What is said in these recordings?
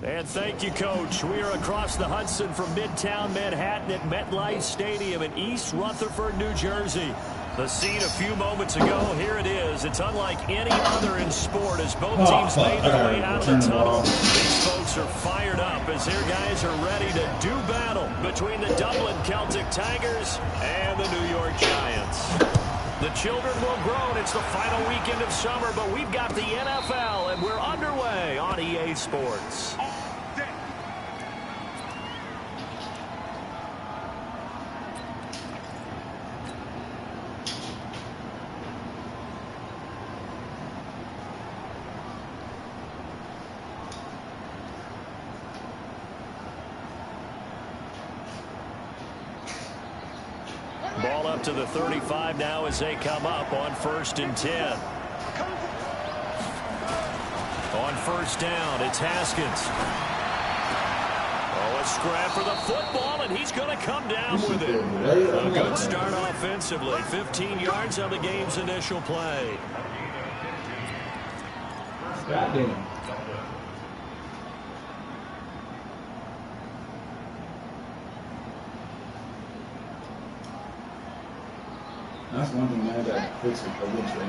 And thank you, Coach. We are across the Hudson from Midtown Manhattan at MetLife Stadium in East Rutherford, New Jersey. The scene a few moments ago, here it is. It's unlike any other in sport as both teams made their way out of the tunnel. These folks are fired up as their guys are ready to do battle between the Dublin Celtic Tigers and the New York Giants. The children will grow, and it's the final weekend of summer, but we've got the NFL, and we're underway on EA Sports. Ball up to the 35 now as they come up on 1st and 10. On 1st down, it's Haskins. Oh, a scrap for the football, and he's going to come down with it. A good start offensively. 15 yards on the game's initial play. That's one thing man got fixed eventually.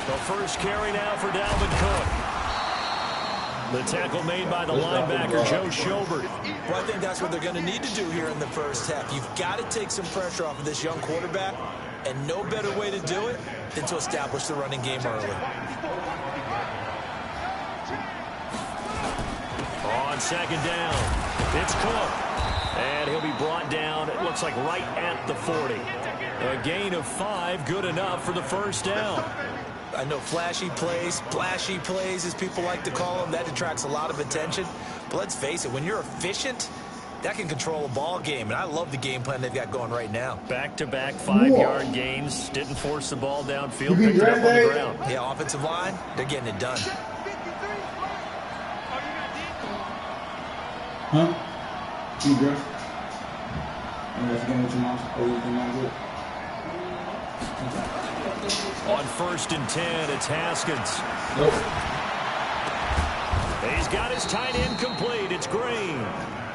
The first carry now for Dalvin Cook. The tackle made by the linebacker, Joe Schobert. Well, I think that's what they're going to need to do here in the first half. You've got to take some pressure off of this young quarterback, and no better way to do it than to establish the running game early. On 2nd down, it's Cook. And he'll be brought down, it looks like right at the 40. A gain of 5, good enough for the 1st down. I know flashy plays, splashy plays, as people like to call them, that attracts a lot of attention. But let's face it, when you're efficient, that can control a ball game. And I love the game plan they've got going right now. Back-to-back 5-yard gains, didn't force the ball downfield, picked it up on the ground. Yeah, offensive line, they're getting it done. Huh? You dressed? On 1st and 10, it's Haskins. Nope. He's got his tight end complete. It's Green.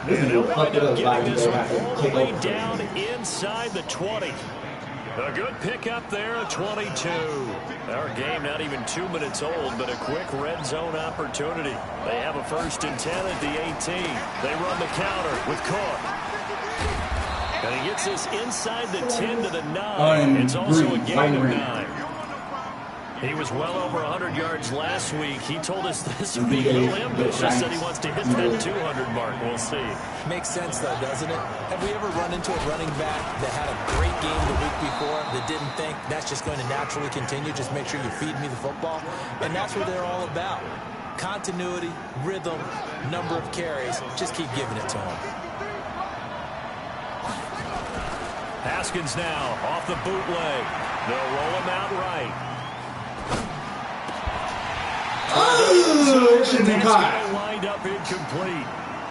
And he'll wind up getting this one all the way down inside the 20. A good pickup there at 22. Our game not even 2 minutes old, but a quick red zone opportunity. They have a 1st and 10 at the 18. They run the counter with Cook. And he gets this inside the 10 to the 9. It's also a gain of 9. He was well over 100 yards last week. He told us this would be a little ambitious, said he wants to hit that 200 mark. We'll see. Makes sense, though, doesn't it? Have we ever run into a running back that had a great game the week before that didn't think that's just going to naturally continue? Just make sure you feed me the football. And that's what they're all about. Continuity, rhythm, number of carries. Just keep giving it to him. Haskins now off the bootleg. They'll roll him out right. Oh, shouldn't be caught. Lined up incomplete.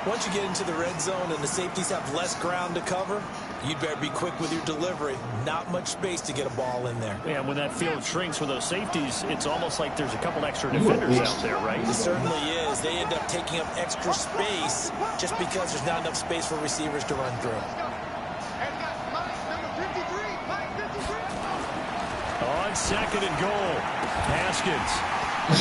Once you get into the red zone and the safeties have less ground to cover, you'd better be quick with your delivery. Not much space to get a ball in there. Yeah, when that field shrinks with those safeties, it's almost like there's a couple extra defenders out there, right? It certainly is. They end up taking up extra space just because there's not enough space for receivers to run through. On 2nd and goal, Haskins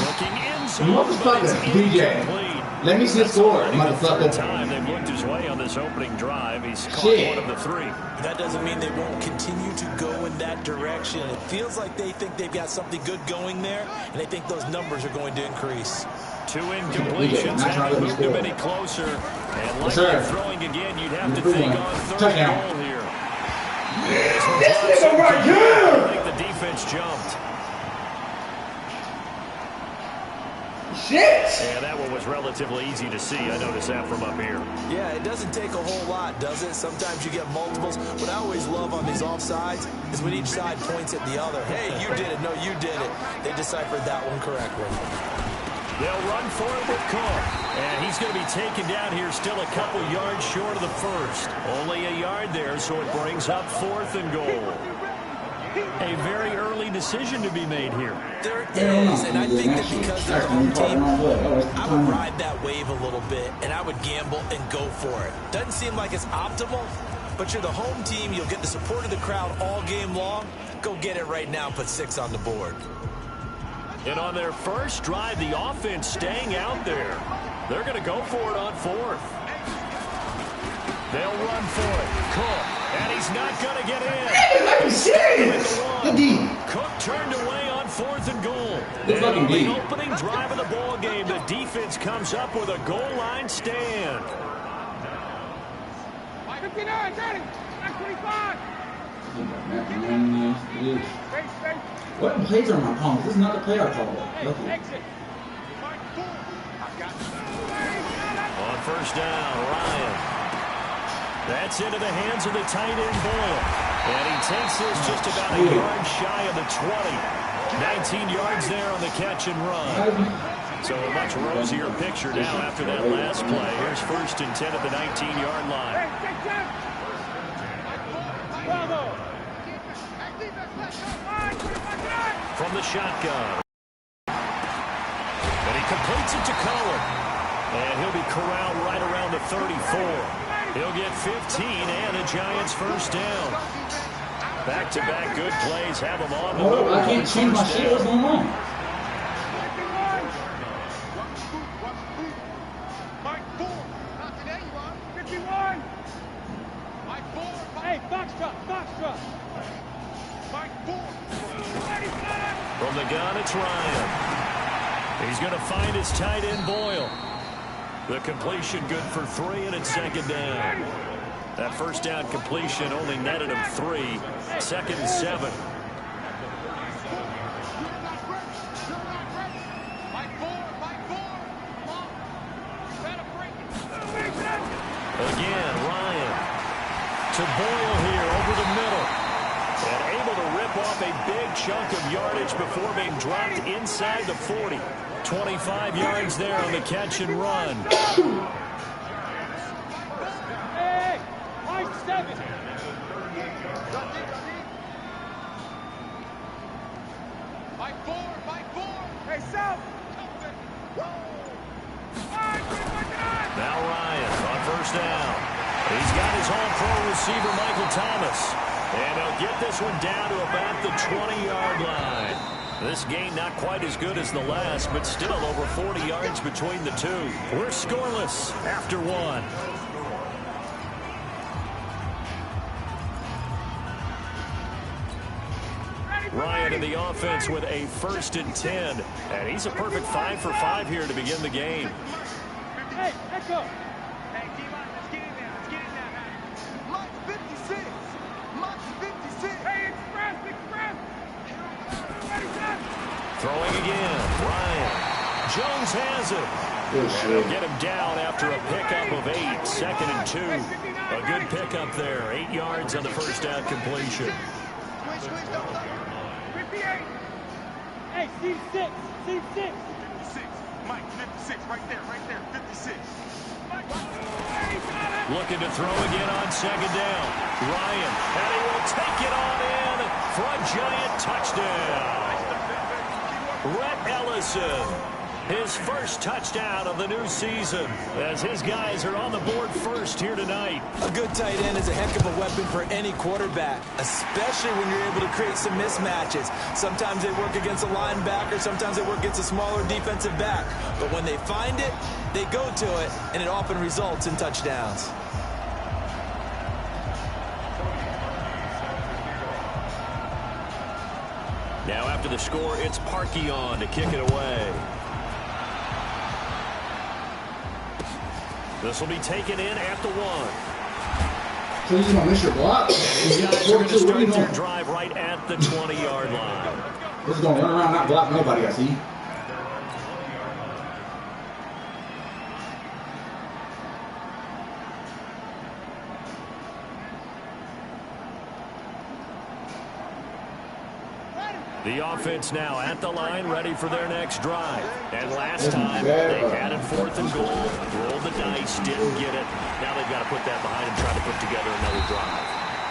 looking inside. Motherfucker, DJ. Let me see the score, motherfucker. Time they've looked his way on this opening drive. He's caught one of the 3. That doesn't mean they won't continue to go in that direction. It feels like they think they've got something good going there, and they think those numbers are going to increase. 2 incompletions haven't moved him any closer. And like they're throwing again, you'd have to think on 3rd and goal here. This nigga right here! I think the defense jumped. Shit! And that one was relatively easy to see. I noticed that from up here. Yeah, it doesn't take a whole lot, does it? Sometimes you get multiples. What I always love on these offsides is when each side points at the other. Hey, you did it. No, you did it. They deciphered that one correctly. They'll run for it with Cook. And he's going to be taken down here still a couple yards short of the first. Only a yard there, so it brings up 4th and goal. A very early decision to be made here. There is, and I think that because they're a home team, I would ride that wave a little bit, and I would gamble and go for it. Doesn't seem like it's optimal, but you're the home team. You'll get the support of the crowd all game long. Go get it right now and put 6 on the board. And on their first drive, the offense staying out there. They're going to go for it on 4th. They'll run for it. Cook. And he's not going to get in. Are you serious? The D. Cook turned away on 4th and goal. The fucking And on D. the opening drive of the ball game, the defense comes up with a goal line stand. 59, 30, 25. What plays are my calling? This is not the play I called. Exit. On first down, Ryan. That's into the hands of the tight end, Boyle. And he takes this just about a yard shy of the 20. 19 yards there on the catch and run. So a much rosier picture now after that last play. Here's 1st and 10 at the 19-yard line. From the shotgun. And he completes it to Cohen. And he'll be corralled right around the 34. He'll get 15 and a Giants first down. Back-to-back good plays have him on the move. I can't change my shit. What's going on? Hey, Foxtrot. From the gun, it's Ryan. He's going to find his tight end, Boyle. The completion good for 3, and it's 2nd down. That first down completion only netted him 3. 2nd and 7. Again, Ryan to Boyle here over the middle. And able to rip off a big chunk of yardage before being dropped inside the 40. 25 yards there on the catch and run. Hey, Mike 7. Mike 4. Hey, South. Now Ryan on first down. He's got his all-pro receiver, Michael Thomas. And they'll get this one down to about the 20-yard line. This game not quite as good as the last, but still over 40 yards between the two. We're scoreless after 1. Ryan in the offense with a 1st and 10. And he's a perfect 5 for 5 here to begin the game. Hey, echo. Hey, D-line, let's get in there. Mike 56. Hey, express. Throwing again, Ryan. Jones has it. And they'll get him down after a pickup of 8. 2nd and 2. A good pickup there. 8 yards on the first down completion. Hey, C6. 56. Mike, 56. Right there. 56. Looking to throw again on 2nd down. Ryan, and he will take it on in for a Giant touchdown. Rhett Ellison, his first touchdown of the new season, as his guys are on the board first here tonight. A good tight end is a heck of a weapon for any quarterback, especially when you're able to create some mismatches. Sometimes they work against a linebacker, sometimes they work against a smaller defensive back. But when they find it, they go to it, and it often results in touchdowns. Now after the score, it's Parkey on to kick it away. This will be taken in at the 1. So you just gonna miss your block? These guys are going to start their drive right at the 20-yard line. This is gonna run around, not block nobody, I see. The offense now at the line, ready for their next drive. And last time, they had it 4th and goal, rolled the dice, didn't get it. Now they've got to put that behind and try to put together another drive.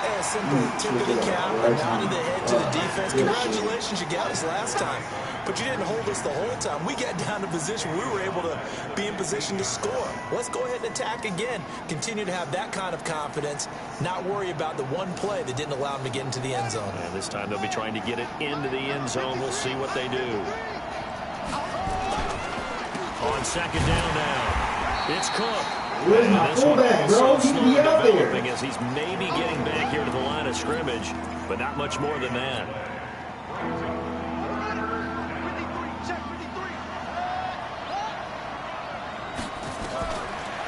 A simple tip of the cap, nodded the head to the defense. Congratulations, you got us last time. But you didn't hold us the whole time. We got down to position. We were able to be in position to score. Let's go ahead and attack again. Continue to have that kind of confidence. Not worry about the one play that didn't allow them to get into the end zone. And this time they'll be trying to get it into the end zone. We'll see what they do. On 2nd down now, it's Cook. Where's my fullback, bro? He can be out there. As he's maybe getting back here to the line of scrimmage, but not much more than that.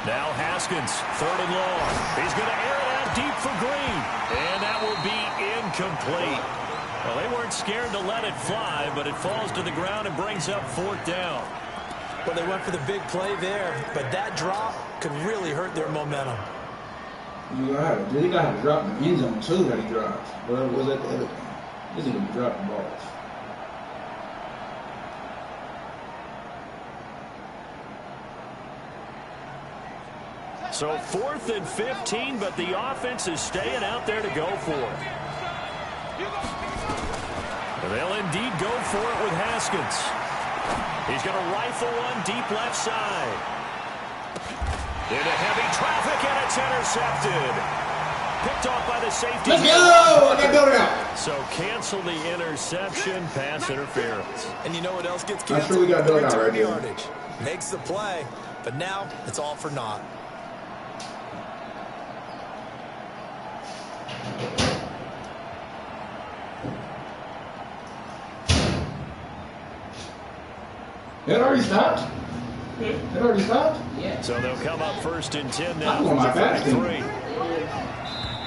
Now Haskins, 3rd and long. He's going to air it out deep for Green, and that will be incomplete. Well, they weren't scared to let it fly, but it falls to the ground and brings up 4th down. Well, they went for the big play there, but that drop could really hurt their momentum. You gotta have to drop in the end zone too that he dropped. Where was that the other thing? This is gonna drop the balls. So 4th and 15, but the offense is staying out there to go for it. And they'll indeed go for it with Haskins. He's going to rifle one deep left side. Into heavy traffic, and it's intercepted. Picked off by the safety. Let's go! I got built out. So cancel the interception, pass interference. And you know what else gets I'm canceled? sure we got built out right there. Yardage. Makes the play, but now it's all for naught. It already stopped? It already stopped? Yeah. So they'll come up 1st and 10 now. I want my back.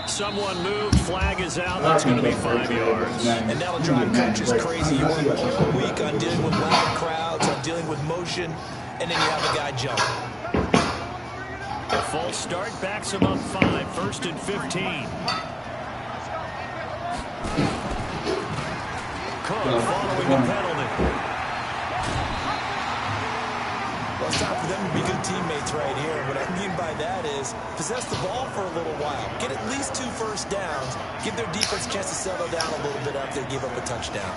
Someone moved, flag is out, that's going to be 5 yards. And that'll drive coaches crazy. You work all week on dealing with loud crowds, on dealing with motion, and then you have a guy jump. A false start backs him up 5, 1st and 15. Cook following the penalty. Well, it's time for them to be good teammates right here. What I mean by that is possess the ball for a little while. Get at least 2 first downs. Give their defense a chance to settle down a little bit after they give up a touchdown.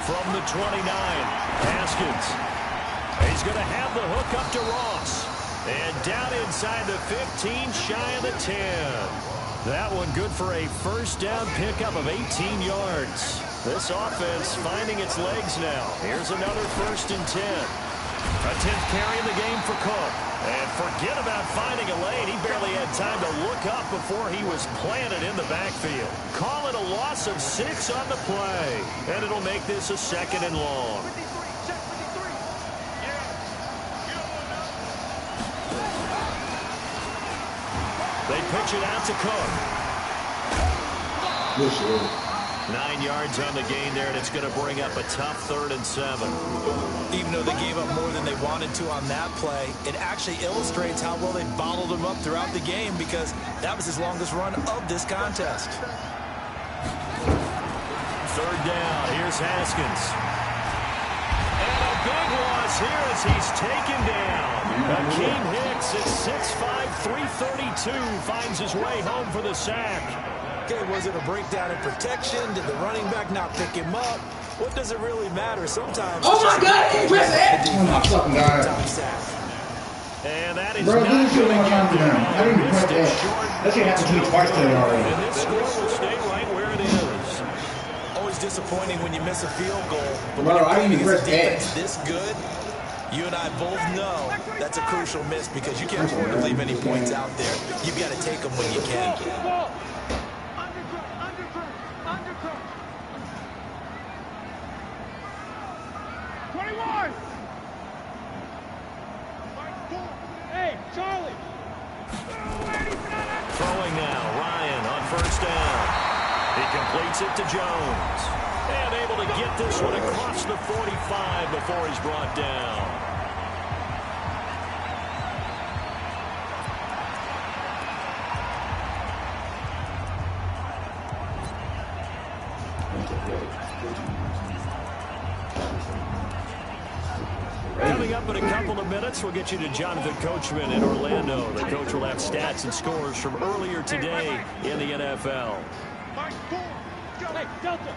From the 29, Haskins. He's going to have the hook up to Ross. And down inside the 15, shy of the 10. That one good for a first down pickup of 18 yards. This offense finding its legs now. Here's another 1st and 10. A 10th carry in the game for Cook. And forget about finding a lane. He barely had time to look up before he was planted in the backfield. Call it a loss of 6 on the play. And it'll make this a 2nd and long. They pitch it out to Cook. Good shit. 9 yards on the gain there, and it's going to bring up a tough 3rd and 7. Even though they gave up more than they wanted to on that play, it actually illustrates how well they bottled him up throughout the game because that was his longest run of this contest. 3rd down, here's Haskins. And a big loss here as he's taken down. Akeem Hicks at 6'5", 332 finds his way home for the sack. Okay, was it a breakdown in protection? Did the running back not pick him up? What does it really matter? Sometimes. Oh my God! He pressed it! Oh my fucking God! And that is Bro, not this shit going one to time to them. I didn't even press missed it that. short. That shit happened to me twice today already. And this score will stay right where it is. Always disappointing when you miss a field goal. But Bro, when I didn't even press defense X. this good, you and I both know that's a crucial miss because you can't afford to leave any points out there. You've got to take them when you can. first down. He completes it to Jones. And able to get this one across the 45 before he's brought down. Coming up in a couple of minutes, we'll get you to Jonathan Coachman in Orlando. The coach will have stats and scores from earlier today in the NFL. Hey, Delta.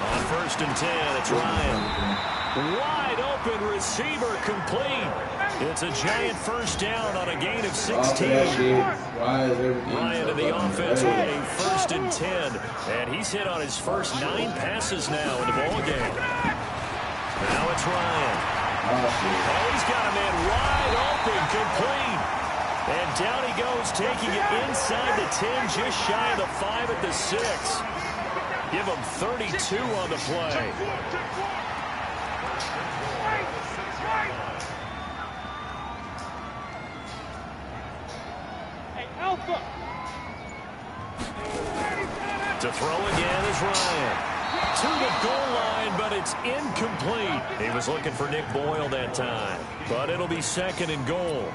On first and 10, it's Ryan. Wide open receiver complete. It's a giant first down on a gain of 16. Ryan to the offense with a first and 10. And he's hit on his first 9 passes now in the ballgame. Now it's Ryan. Oh, he's got a man wide open, complete. And down he goes, taking it inside the 10, just shy of the 5 at the 6. Give him 32 on the play. Hey, Alpha. To throw again is Ryan. To the goal line, but it's incomplete. He was looking for Nick Boyle that time. But it'll be second and goal.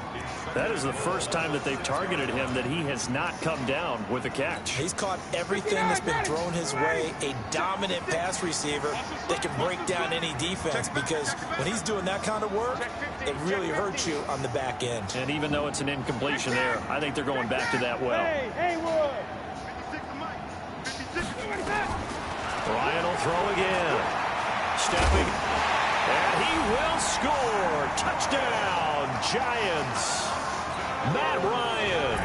That is the first time that they've targeted him that he has not come down with a catch. He's caught everything that's been thrown his way. A dominant pass receiver that can break down any defense, because when he's doing that kind of work, it really hurts you on the back end. And even though it's an incompletion there, I think they're going back to that well. Hey, Haywood. Ryan will throw again. Stepping. And he will score. Touchdown, Giants. Matt Ryan,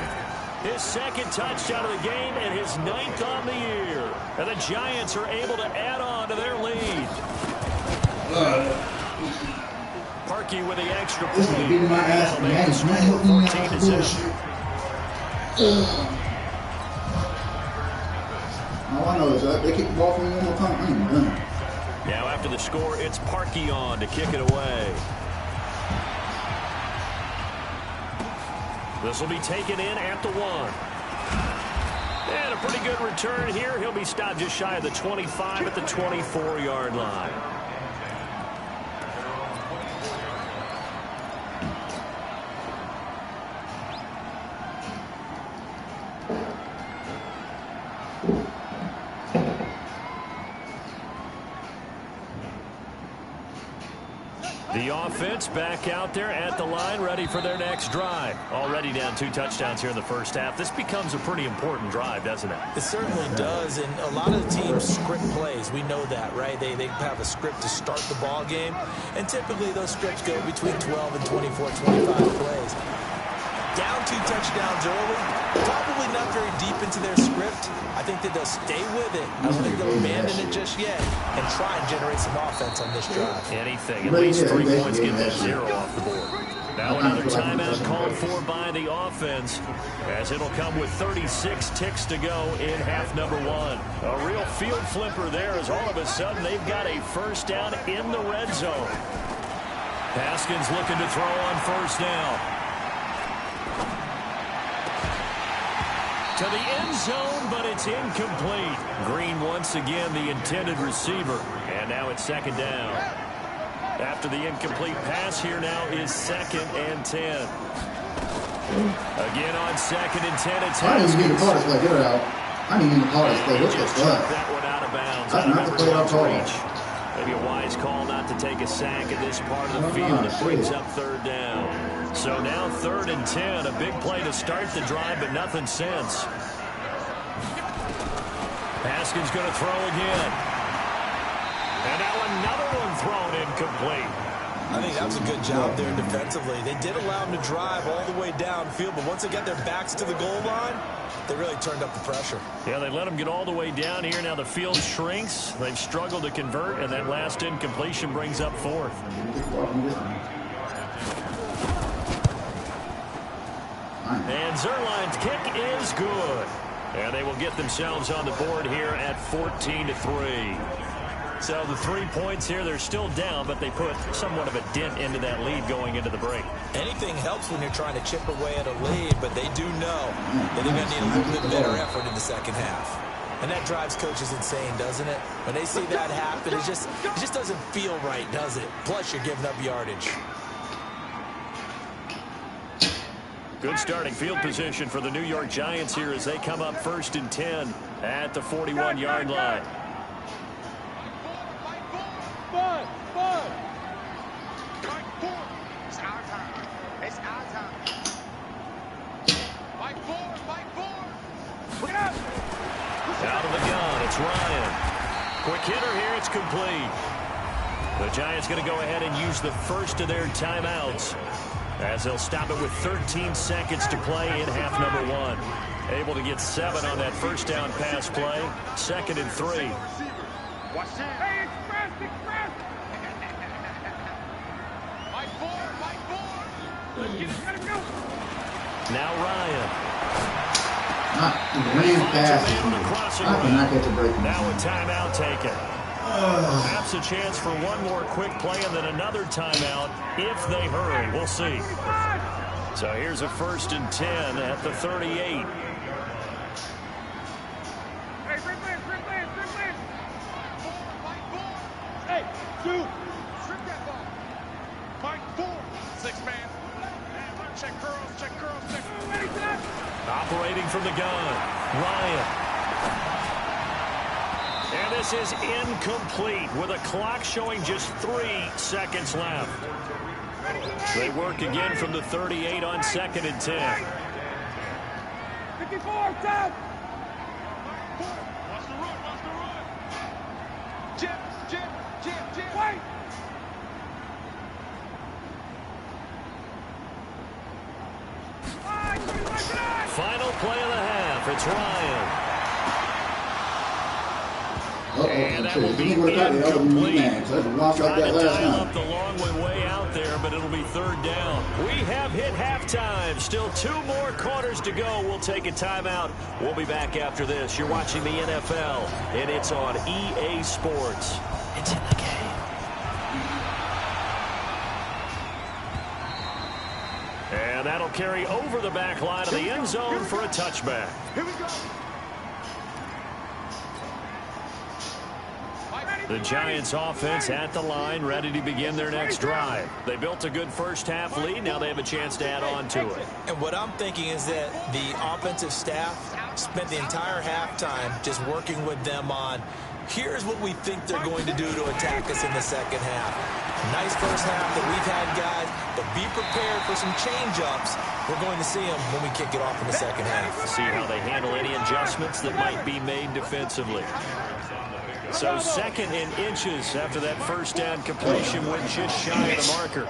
his second touchdown of the game and his 9th on the year. And the Giants are able to add on to their lead. Parkey with the extra point. Beating my ass, man. 14-7. All I know is that they kick the ball from me one more time. I ain't done. Now after the score, it's Parkey on to kick it away. This will be taken in at the 1. And a pretty good return here. He'll be stopped just shy of the 25 at the 24-yard line. The offense back out there at the line, ready for their next drive. Already down 2 touchdowns here in the first half. This becomes a pretty important drive, doesn't it? It certainly does, and a lot of the teams script plays. We know that, right? They have a script to start the ball game, and typically those scripts go between 12 and 24, 25 plays. Down 2 touchdowns early, probably not very deep into their script. I think that they'll stay with it. I don't think they'll abandon it just yet and try and generate some offense on this drive. Anything. At least 3 points, get that 0 off the board. Now another timeout called for by the offense, as it'll come with 36 ticks to go in half number 1. A real field flipper there, as all of a sudden they've got a first down in the red zone. Haskins looking to throw on first down. To the end zone, but it's incomplete. Green once again the intended receiver. And now it's second down. After the incomplete pass, here now is 2nd and 10. Again on 2nd and 10, it's I didn't even get the call this play. Get it out. I didn't even call this play. What the fuck? That one out of bounds. That's not the play I called. Maybe a wise call not to take a sack in this part of the field. It brings up 3rd down. So now 3rd and 10. A big play to start the drive, but nothing since. Haskins going to throw again. And now another one thrown incomplete. I think that was a good job there defensively. They did allow them to drive all the way downfield, but once they got their backs to the goal line, they really turned up the pressure. Yeah, they let them get all the way down here. Now the field shrinks. They've struggled to convert, and that last incompletion brings up 4th. And Zerline's kick is good. And they will get themselves on the board here at 14-3. So the 3 points here, they're still down, but they put somewhat of a dent into that lead going into the break. Anything helps when you're trying to chip away at a lead, but they do know that they're going to need a little bit better effort in the second half. And that drives coaches insane, doesn't it? When they see that happen, it just doesn't feel right, does it? Plus, you're giving up yardage. Good starting field position for the New York Giants here as they come up 1st and 10 at the 41-yard line. Fun. It's our time. It's our time. Fight forward. Look out. Out of the gun, it's Ryan. Quick hitter here, it's complete. The Giants going to go ahead and use the first of their timeouts as they'll stop it with 13 seconds to play in half number 1. Able to get 7 on that first down pass play. 2nd and 3. Watch that. Hey, express. Fight forward. Let him go. Now Ryan. Ran past him. I cannot get the break. Now a timeout taken. Perhaps a chance for one more quick play and then another timeout if they hurry. We'll see. So here's a 1st and 10 at the 38. Hey, Rick Lance. Fight forward. Hey, dude. Strip that ball. Fight forward. 6-man. Check curls. Operating from the gun, Ryan. And this is incomplete with a clock showing just 3 seconds left. They work again from the 38 on 2nd and 10. 54, down. Watch the run. Jim. Wait. Final play of the half. It's Ryan. And that will be incomplete. Trying to dial up the long way out there, but it'll be 3rd down. We have hit halftime. Still 2 more quarters to go. We'll take a timeout. We'll be back after this. You're watching the NFL, and it's on EA Sports. It's in the game. And that'll carry over the back line of the end zone for a touchback. Here we go. The Giants offense at the line, ready to begin their next drive. They built a good first half lead. Now they have a chance to add on to it. And what I'm thinking is that the offensive staff spent the entire halftime just working with them on, here's what we think they're going to do to attack us in the second half. Nice first half that we've had, guys, but be prepared for some change-ups. We're going to see them when we kick it off in the second half. See how they handle any adjustments that might be made defensively. So 2nd and inches after that first down completion went just shy of the marker.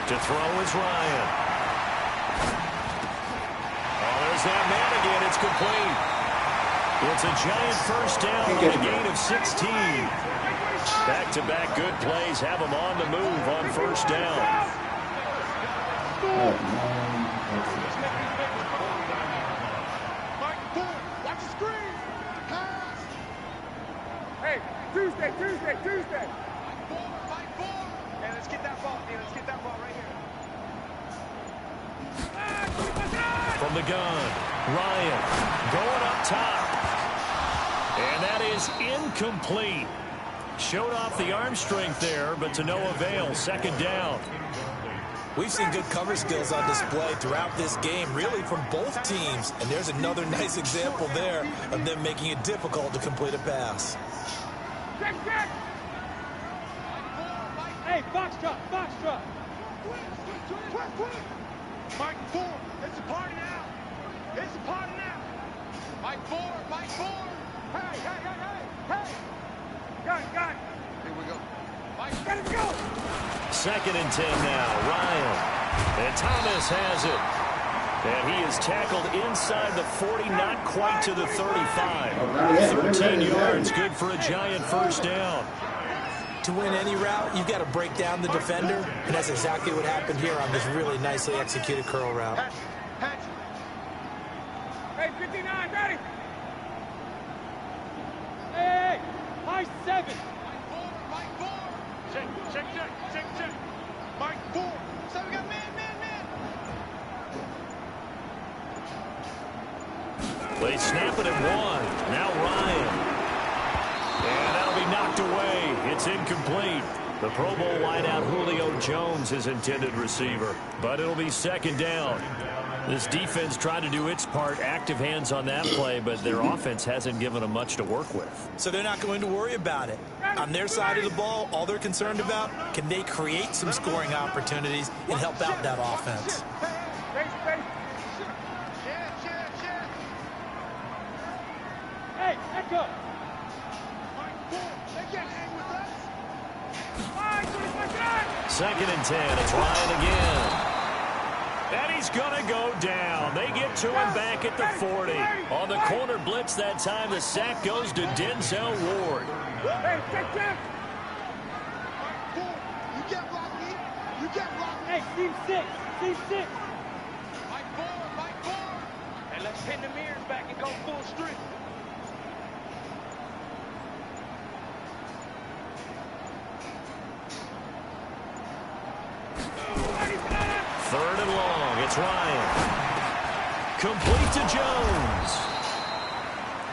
To throw is Ryan. Oh, there's that man again. It's complete. It's a Giant first down on a gain of 16. Back-to-back good plays have them on the move on first down. Hey, Tuesday. Fight forward. Hey, let's get that ball. Let's get that ball right here. From the gun, Ryan going up top. And that is incomplete. Showed off the arm strength there, but to no avail. 2nd down. We've seen good cover skills on display throughout this game, really from both teams. And there's another nice example there of them making it difficult to complete a pass. Check. Hey, box truck. Fight forward. It's a party now. Fight forward. Hey. Got it. Here we go. Let it go. 2nd and 10 now. Ryan. And Thomas has it. And he is tackled inside the 40, not quite to the 35. 13 yards, good for a Giant first down. To win any route, you've got to break down the defender, and that's exactly what happened here on this really nicely executed curl route. Hey, 59, ready. 7. Mike 4. Check. Mike 4. So we got man. They snap it at 1. Now Ryan. And that'll be knocked away. It's incomplete. The Pro Bowl wideout Julio Jones is intended receiver. But it'll be second down. This defense tried to do its part, active hands on that play, but their offense hasn't given them much to work with. So they're not going to worry about it. On their side of the ball, all they're concerned about, can they create some scoring opportunities and help out that offense? Hey, echo. Second and 10. It's Ryan again. And he's going to go down. They get to him back at the 40. On the corner blitz that time, the sack goes to Denzel Ward. Hey, check. You get blocked. Hey, team 6. Mike 4. And let's pin the mirrors back and go full street. Third and long. It's Ryan. Complete to Jones.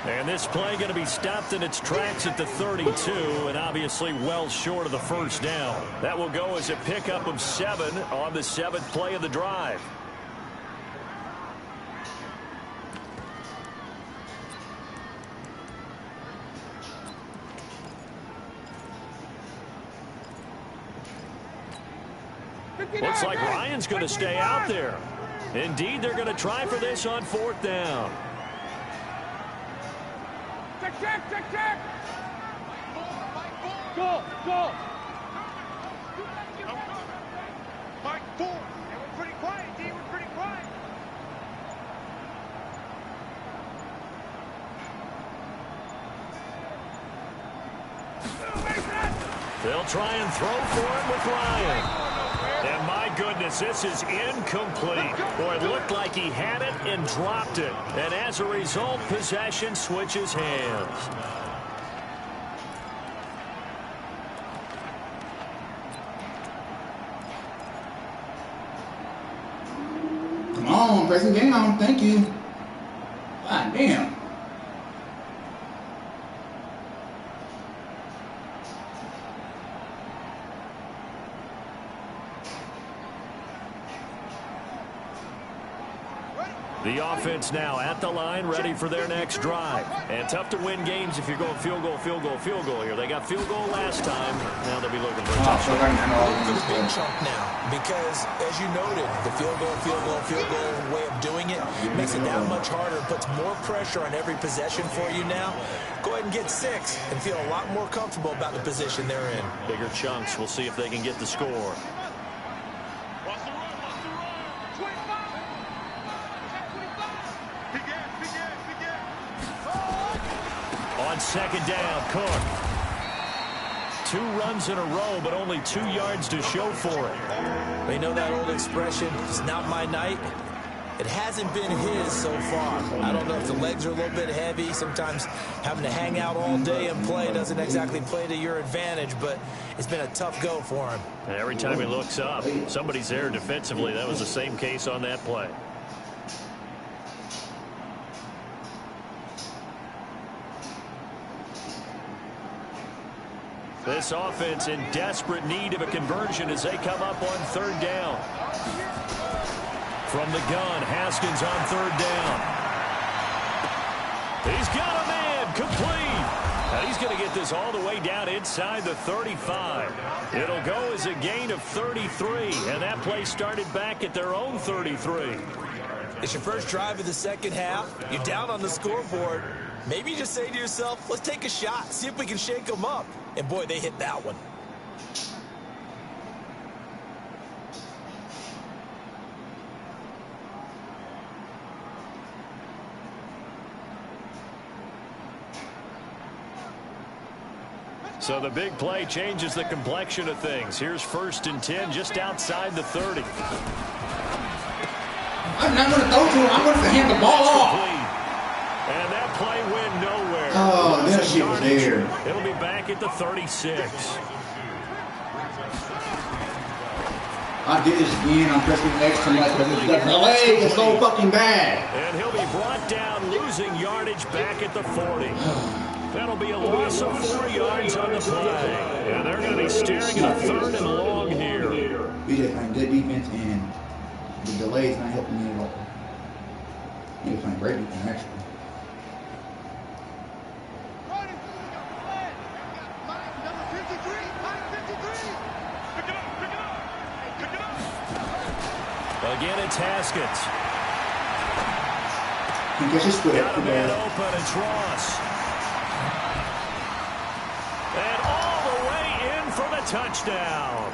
And this play going to be stopped in its tracks at the 32, and obviously well short of the first down. That will go as a pickup of 7 on the 7th play of the drive. Looks like Ryan's going to stay out there. Indeed, they're going to try for this on 4th down. Check. Go. Mike 4. And we're pretty quiet, D. We're pretty quiet. They'll try and throw for him with Ryan. And my goodness, this is incomplete. Boy, it looked like he had it and dropped it. And as a result, possession switches hands. Come on, pressing down. Thank you. God damn. The offense now at the line, ready for their next drive. And tough to win games if you're going field goal here. They got field goal last time. Now they'll be looking for a touchdown. Looking for the big chunk now because, as you noted, the field goal way of doing it makes it that much harder, puts more pressure on every possession for you now. Go ahead and get 6 and feel a lot more comfortable about the position they're in. Bigger chunks. We'll see if they can get the score. On second down, Cook. 2 runs in a row, but only 2 yards to show for it. They know that old expression, it's not my night. It hasn't been his so far. I don't know if the legs are a little bit heavy. Sometimes having to hang out all day and play doesn't exactly play to your advantage, but it's been a tough go for him. And every time he looks up, somebody's there defensively. That was the same case on that play. This offense in desperate need of a conversion as they come up on 3rd down. From the gun, Haskins on 3rd down. He's got a man, complete. Now he's going to get this all the way down inside the 35. It'll go as a gain of 33, and that play started back at their own 33. It's your first drive of the second half. You're down on the scoreboard. Maybe you just say to yourself, let's take a shot, see if we can shake them up. And, boy, they hit that one. So the big play changes the complexion of things. Here's 1st and 10 just outside the 30. I'm not going to throw to him. I'm going to hand the ball off. And that play went nowhere. Oh, that shit was there. It'll be back at the 36. I did this again. I'm pressing X too much because it's got delay. It's so fucking bad. And he'll be brought down, losing yardage back at the 40. That'll be a loss of 4 yards on the play. And they're going to be staring at a 3rd and long here. We just playing good defense, and the delay is not helping me at all. He was playing great defense, actually. Again, it's Haskins. He gets his foot Got up. a man open, it's Ross. And all the way in for the touchdown.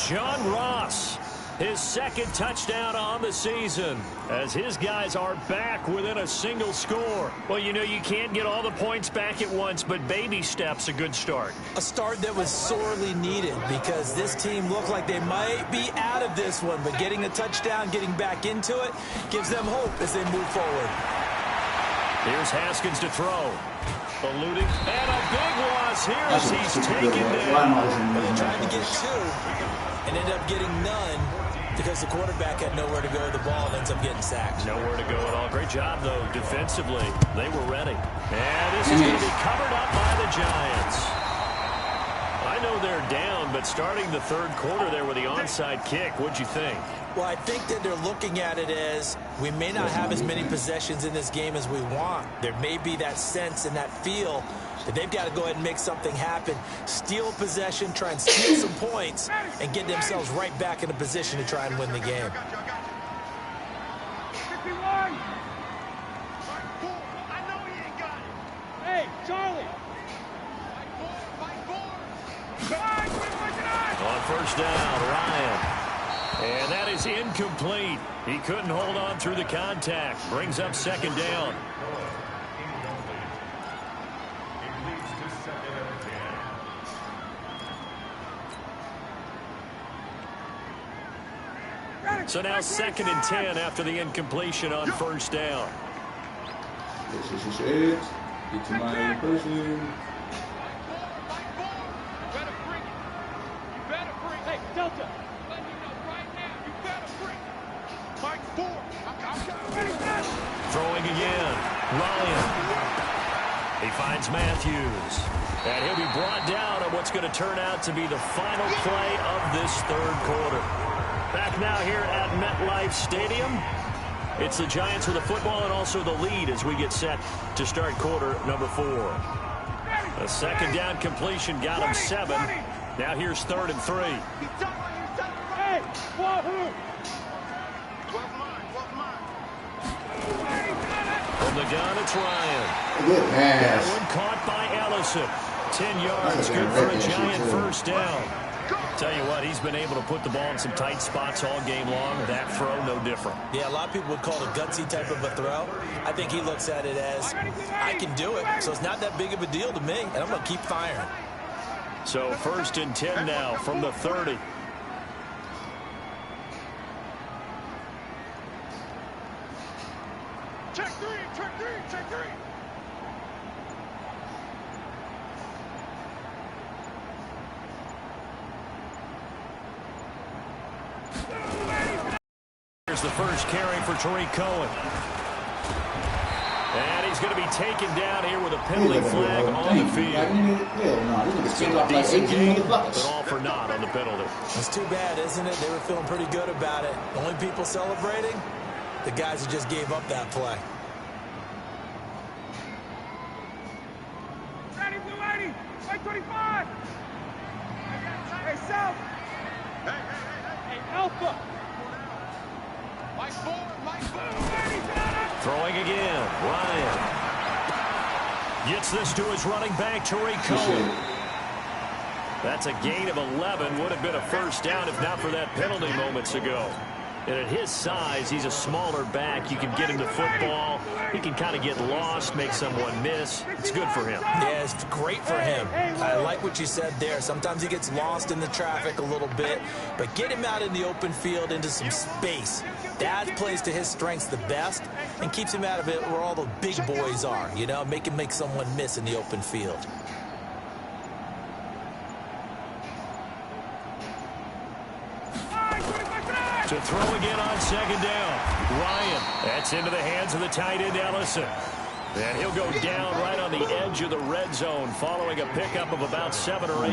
John Ross, his 2nd touchdown on the season, as his guys are back within a single score. Well, you know, you can't get all the points back at once, but baby steps a good start. A start that was sorely needed because this team looked like they might be out of this one, but getting a touchdown, getting back into it, gives them hope as they move forward. Here's Haskins to throw. Eluding, and a big loss here as he's taken down. They tried to get 2 and ended up getting none because the quarterback had nowhere to go with the ball and ends up getting sacked. Nowhere to go at all. Great job, though, defensively. They were ready. And this is going to be covered up by the Giants. I know they're down, but starting the 3rd quarter there with the onside kick, what'd you think? Well, I think that they're looking at it as we may not have as many possessions in this game as we want. There may be that sense and that feel that they've got to go ahead and make something happen, steal possession, try and steal some points, and get themselves right back in a position to try and win the game. 51. I know he ain't got it. Hey, Charlie. On 1st down, Ryan. And that is incomplete. He couldn't hold on through the contact. Brings up 2nd down. So now 2nd and 10 after the incompletion on 1st down. This is it. Get to my person. Hey, Delta. Let me know right now. You better bring it. Mike 4. Throwing again. Ryan. He finds Matthews. And he'll be brought down on what's going to turn out to be the final play of this 3rd quarter. Back now here at MetLife Stadium. It's the Giants with the football and also the lead as we get set to start quarter number 4. A 2nd down completion got him 7. Now here's 3rd and 3. Hey, wahoo! From the gun, it's Ryan. Good That pass. one caught by Ellison. 10 yards, good for a Giant 1st down. Tell you what, he's been able to put the ball in some tight spots all game long. That throw, no different. Yeah, a lot of people would call it a gutsy type of a throw. I think he looks at it as, I can do it, so it's not that big of a deal to me, and I'm going to keep firing. So 1st and 10 now from the 30. Check 3, check 3, check 3. Here's the first carry for Tariq Cohen. And he's going to be taken down here with a penalty flag on the field. So a decent game, but all for naught on the penalty. It's too bad, isn't it? They were feeling pretty good about it. The only people celebrating, the guys who just gave up that play. Ready, blue 80. White 25. Hey, South. Hey, Alpha. Mike 4, Mike 4. Throwing again, Ryan. Gets this to his running back, Tariq Cohen. That's a gain of 11. Would have been a 1st down if not for that penalty moments ago. And at his size, he's a smaller back. You can get him the football. He can kind of get lost, make someone miss. It's good for him. Yeah, it's great for him. I like what you said there. Sometimes he gets lost in the traffic a little bit, but get him out in the open field into some space. That plays to his strengths the best and keeps him out of it where all the big boys are, you know, make him make someone miss in the open field. To throw again on second down. Ryan, that's into the hands of the tight end, Ellison. And he'll go down right on the edge of the red zone following a pickup of about 7 or 8.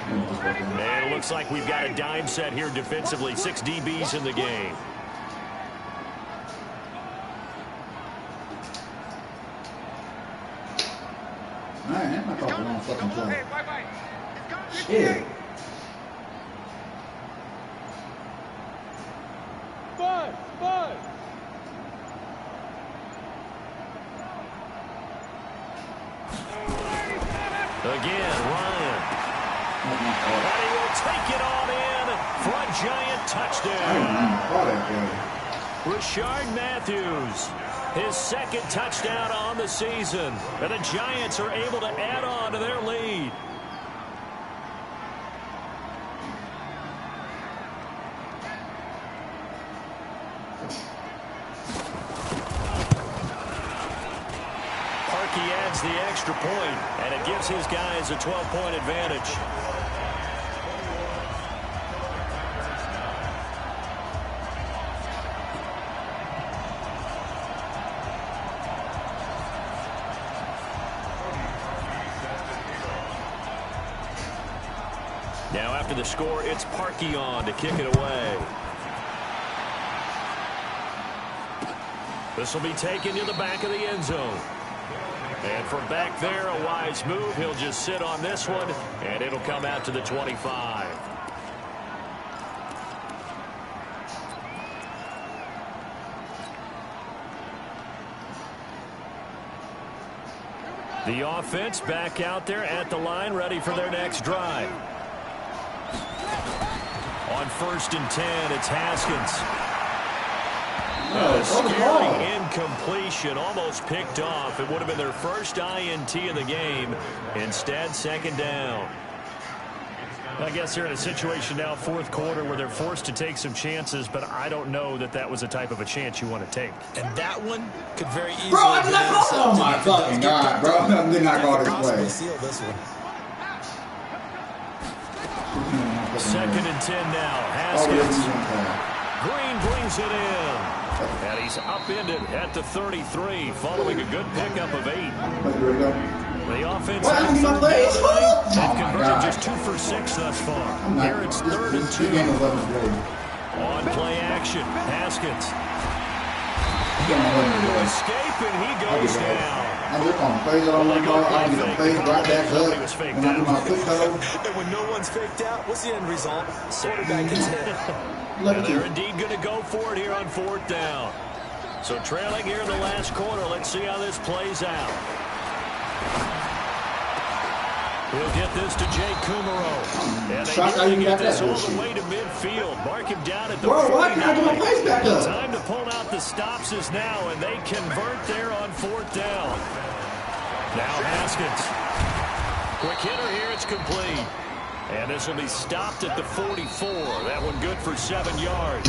And it looks like we've got a dime set here defensively. 6 DBs in the game. Man, I thought the wrong fucking play. Shit. Bud. Again, Ryan. And he will take it on in for a giant touchdown. Rashard Matthews, his second touchdown on the season. And the Giants are able to add on to their lead. He adds the extra point, and it gives his guys a 12-point advantage. Now after the score, it's Parkey on to kick it away. This will be taken to the back of the end zone. And from back there, a wise move. He'll just sit on this one, and it'll come out to the 25. The offense back out there at the line, ready for their next drive. On 1st and 10, it's Haskins. A scary incompletion, almost picked off. It would have been their first INT of the game. Instead, second down. I guess they're in a situation now, 4th quarter, where they're forced to take some chances, but I don't know that that was the type of a chance you want to take. And that one could very easily... Bro, I did not call. Oh my fucking God, bro. I did not call this play. Seal this one. 2nd and 10 now. Haskins. Green brings it in. And he's upended at the 33 following a good pickup of 8. The offense has converted just 2 for 6 thus far. Here it's 3rd and 2. On play action, Haskins. Escape, and he goes down. I'm just on plays that I want to call. I get a play right back up. When I do my quick code. And when no one's faked out, what's the end result? Quarterback gets hit. And they're indeed going to go for it here on 4th down. So trailing here in the last quarter. Let's see how this plays out. He'll get this to Jay Kumaro. And they nearly get this all the way to midfield. Mark him down at the 49. Why can't I get my place back up? Time to pull out the stops is now, and they convert there on 4th down. Now Haskins. Quick hitter here. It's complete. And this will be stopped at the 44. That one good for 7 yards.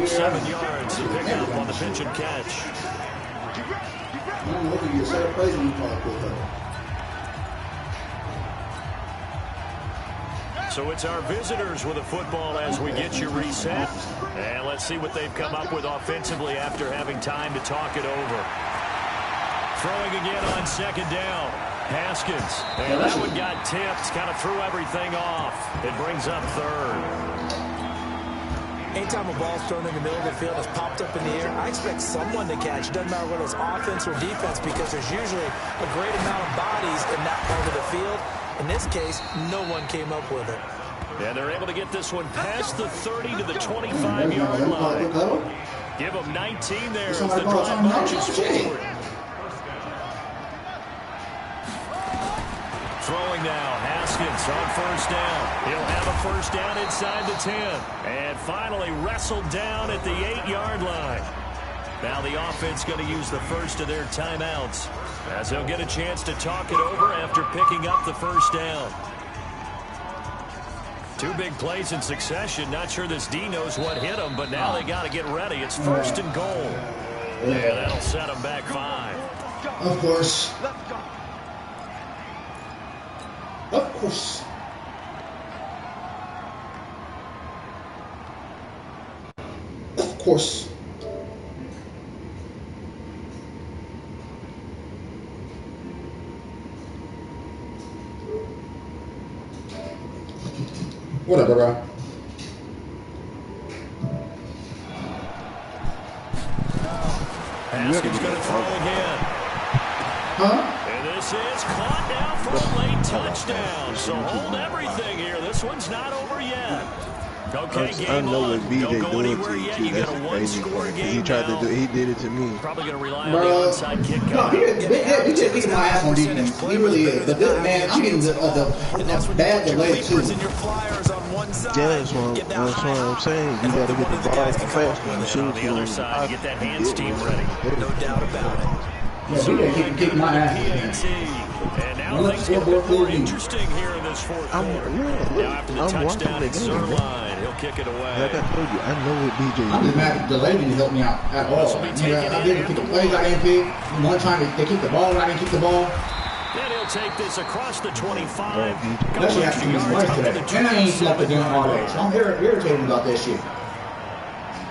7 yards to pick up on the pitch and catch. I'm looking at your set of plays when you call it quick. So it's our visitors with the football as we get you reset. And let's see what they've come up with offensively after having time to talk it over. Throwing again on 2nd down. Haskins. And that one got tipped. Kind of threw everything off. It brings up 3rd. Anytime a ball's thrown in the middle of the field, it's popped up in the air, I expect someone to catch. It doesn't matter whether it's offense or defense, because there's usually a great amount of bodies in that part of the field. In this case, no one came up with it. And they're able to get this one past the 30 to the 25-yard line. Give them 19 there as the drive marches forward. Throwing now, Haskins on 1st down. He'll have a first down inside the 10. And finally wrestled down at the 8-yard line. Now the offense going to use the first of their timeouts, as they'll get a chance to talk it over after picking up the first down. 2 big plays in succession. Not sure this D knows what hit him, but now they got to get ready. It's first and goal. And that'll set them back 5. Of course. Of course. Of course. Whatever, bro. Haskins going to throw again. Huh? And this is caught now for a late touchdown. So hold everything here. This one's not over yet. Okay, game on. Don't go anywhere yet. You got a one-score game He tried to do. He did it to me. Probably going to rely on the onside kick. No, he just kicking my ass on defense. He really is. But this, man, I'm getting the bad delay too. That's what I'm saying. You gotta get the ball fast and shoot On the other side, get that hands team ready. No doubt about it. Yeah, he didn't kick my ass. And now things get a bit more interesting here in this fourth quarter. Now after the touchdown at Zerline, he'll kick it away. Like I told you, I know what BJ. I'm just mad that the delay didn't help me out at all. I didn't kick the plays I didn't pick. One time they kicked the ball and I didn't kick the ball. Then he'll take this across the 25. That shit has to be twice today. And I ain't slept again all day. So I'm irritated about that shit.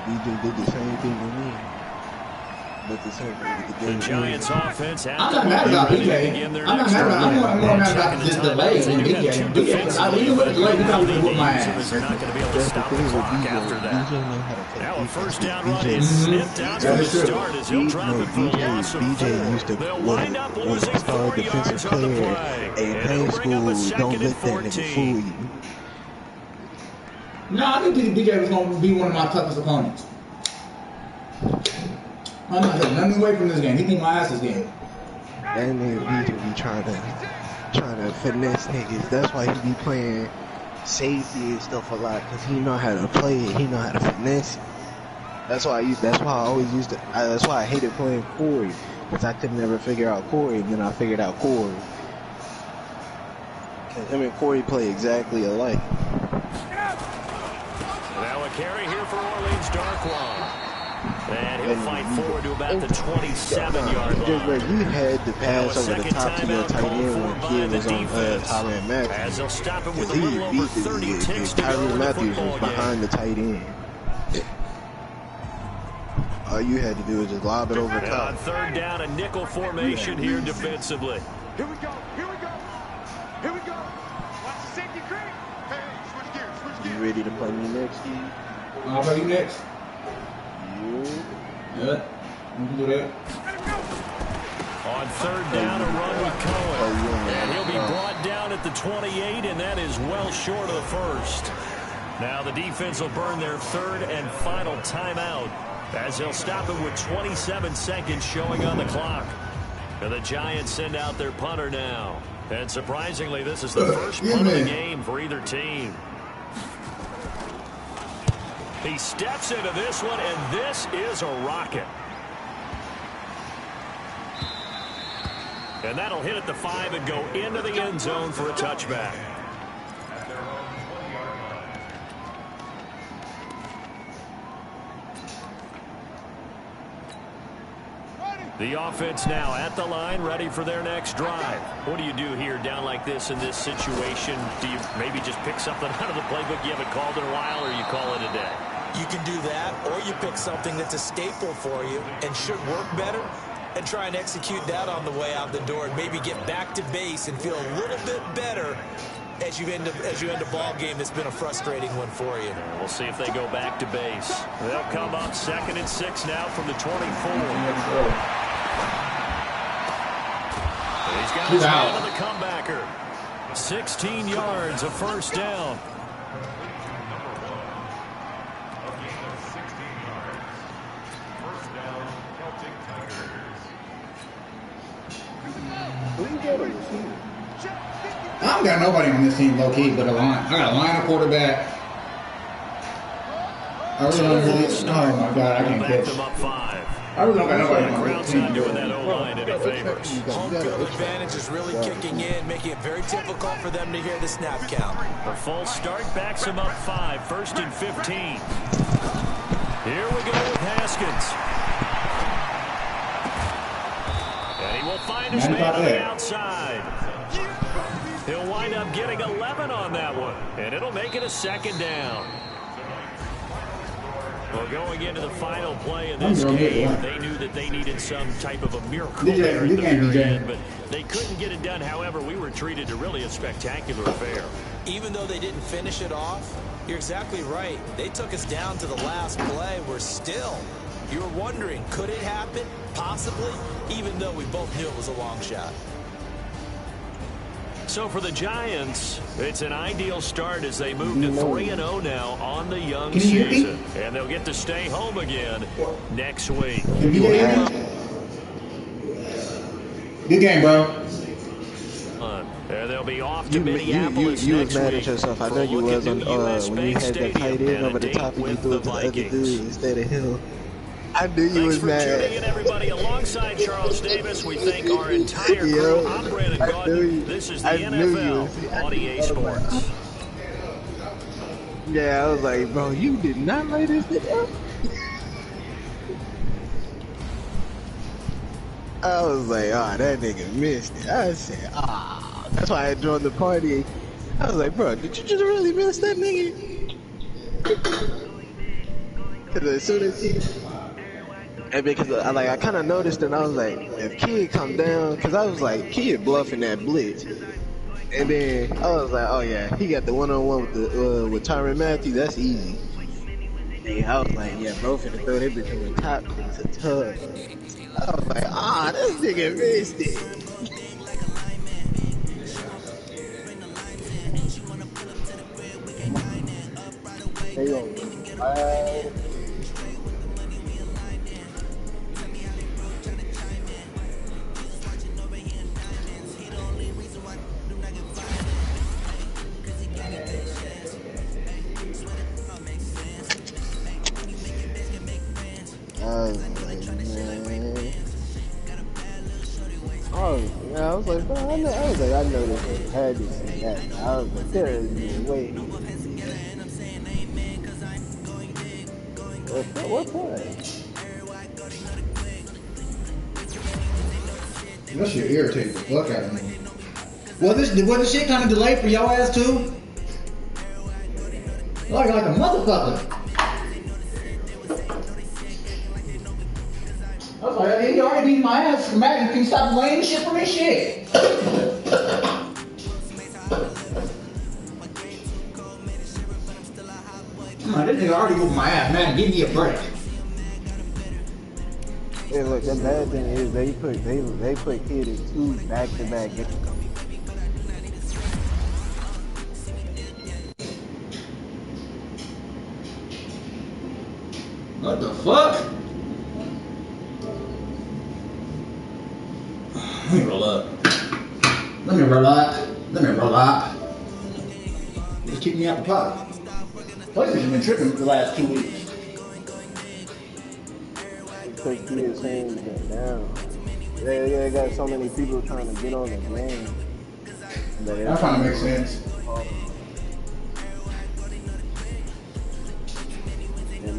BJ did the same thing to me. But the same thing with The Giants offense. I'm not mad about BJ. I'm not mad about. I'm more mad about this delay than BJ. Because even with the delay, we got to whoop my ass. They're not going to be able to stop the clock after that. Now a first down run is snipped out from the start as he'll drop it for a loss of 4. They'll wind up losing 4 yards on the play. In high school, don't let that nigga fool you. No, I didn't think BJ was going to be one of my toughest opponents. I'm not taking nothing away from this game. He beat my ass this game. That nigga BJ be trying to finesse niggas. That's why he be playing safety and stuff a lot, because he know how to play it. He know how to finesse it. That's why I always used to. That's why I hated playing Corey, because I could never figure out Corey, and then I figured out Corey. Cause him and Corey play exactly alike. Now a carry here for Orleans Darkwan. And he'll fight forward to about the 27-yard line. You had to pass over the top to your tight end when kid was on Tyrann Matthews. As they'll stop it with a little over 30 ticks to go in the Matthews football was behind the tight end. All you had to do was just lob it over the top. On third down, a nickel formation here defensively. Here we go. Here we go. Here we go. Watch the safety creep. Hey, switch gears. Switch gears. You ready to play me next, Steve? I'll play you next. Yeah, we can do that. On third down, a run with Cohen. And he'll be brought down at the 28, and that is well short of the first. Now the defense will burn their third and final timeout, as they'll stop it with 27 seconds showing on the clock. And the Giants send out their punter now. And surprisingly, this is the first punt of the game for either team. He steps into this one, and this is a rocket. And that'll hit at the 5 and go into the end zone for a touchback. The offense now at the line, ready for their next drive. What do you do here down like this in this situation? Do you maybe just pick something out of the playbook you haven't called in a while, or you call it a day? You can do that, or you pick something that's a staple for you and should work better, and try and execute that on the way out the door, and maybe get back to base and feel a little bit better as you end a ball game that's been a frustrating one for you. We'll see if they go back to base. They'll come up 2nd and 6 now from the 24. He's got his hand on the comebacker. 16 yards, a first down. Who you got on your team? I don't got nobody on this team low key but a line. I got a line of quarterback. I really don't really. Oh my god, I can't catch. Them up 5. I really don't got nobody The on this crowd's team. not doing that O-line any favors. Home field advantage is really kicking in, making it very difficult for them to hear the snap count. The false start backs them up 5. 1st and 15. Here we go with Haskins. And he will find his man on the outside. He'll wind up getting 11 on that one. And it'll make it a 2nd down. Well, going into the final play of this game, they knew that they needed some type of a miracle there at the very end, but they couldn't get it done. However, we were treated to really a spectacular affair. Even though they didn't finish it off, you're exactly right. They took us down to the last play. We're still. You were wondering, could it happen? Possibly, even though we both knew it was a long shot. So for the Giants, it's an ideal start as they move to 3-0 now on the young season. And they'll get to stay home again next week. Good game, bro. And they'll be off to Minneapolis you next was mad week. at yourself. I know you was on when you had that tight end over the top and you threw it to the other dude instead of Hill. I knew you was mad. Thanks for tuning in, everybody. Alongside Charles Davis, we thank our entire crew. I'm Brandon Gordon. This is the NFL on EA Sports. Yeah, I was like, bro, you did not lay this thing up. I was like, oh, that nigga missed it. I said, ah. That's why I joined the party. I was like, bro, did you just really miss that nigga? Because as soon as he... And because I kind of noticed and I was like, if Kid come down, because I was like, Kid bluffing that blitz. And then I was like, oh yeah, he got the one-on-one with Tyrann Matthew. That's easy. And I was like, yeah, bro, finna throw that bitch on the top. It's a tub. I was like, ah, this nigga missed it. Hey, yo. I was like, bro, I know this nigga had this and that. I was like, there is no way. What play? That shit irritates the fuck out of me. Was this shit kind of delayed for y'all ass too? Like a motherfucker. I was like, he already beat my ass for Madden. Can you stop laying shit for me? Shit. Come on, this nigga already whooped my ass, man. Give me a break. Hey, look, the bad thing is they put Kid in 2 back-to-back games. What the fuck? Let me roll up. Just keep me out the pot. PlayStation been tripping for the last 2 weeks. Because Kid's hands went down. They got so many people trying to get on the game. That kind of makes sense.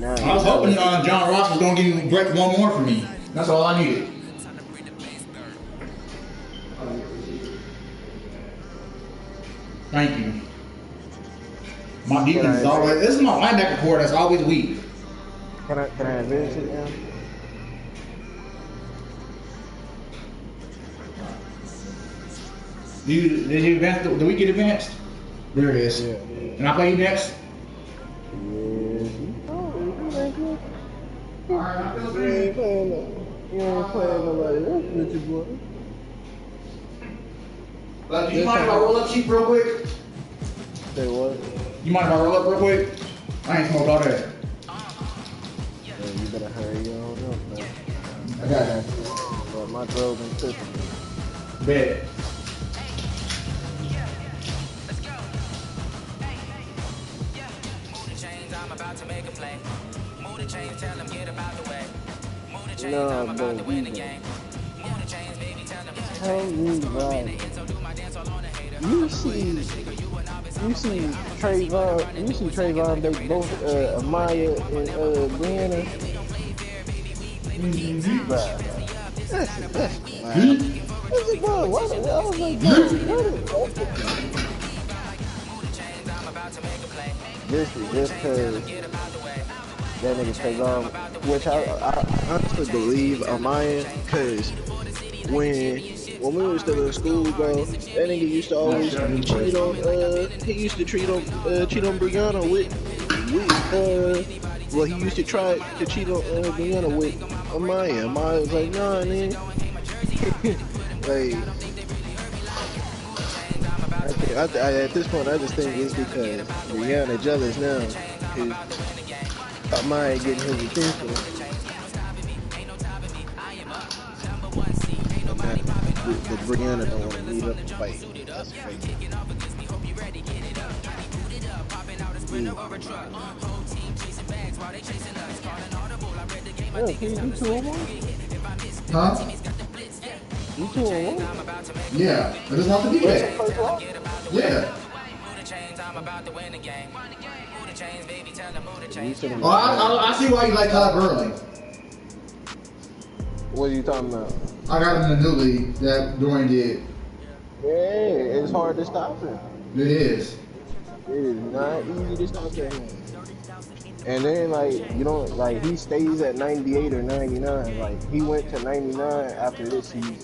I was hoping John Ross was going to give me break one more for me. That's all I needed. Thank you. My defense is always... This is my linebacker core that's always weak. Can I advance it now? Did you advance? Did we get advanced? There it is. Yeah. Can I play you next? Alright, I feel good. You ain't playing nobody else with your boy. Do you mind if I roll up cheap real quick? Say what? You mind if I roll up real quick? I ain't smoked all that. Yeah, you better hurry on up, man. I got that. But my girl been tripping. Bet. No, bro. Tell me why. You see Trayvon, they both, Amaya and, Brianna. Bruh. That's wild. What's it going? What? I was like, bro, just cause that nigga Trayvon, which I honestly believe Amaya, cause when we were still in school, bro, that nigga used to always cheat on, he used to cheat on Brianna with well, he used to try to cheat on Brianna with Amaya. Amaya was like, nah, nigga. Like, at this point, I just think it's because Brianna jealous now, cause Amaya getting his attention. But Brianna don't want to meet up and fight. That's crazy. Yeah, can you do 2-on-1? Huh? You 2-on-1? Yeah. I just want to be there. Yeah. Oh, I see why you like Todd Gurley. What are you talking about? I got him in the new league that Dorian did. Yeah, it's hard to stop him. It is. It is not easy to stop him. And then, like, you don't, like, he stays at 98 or 99. Like, he went to 99 after this season.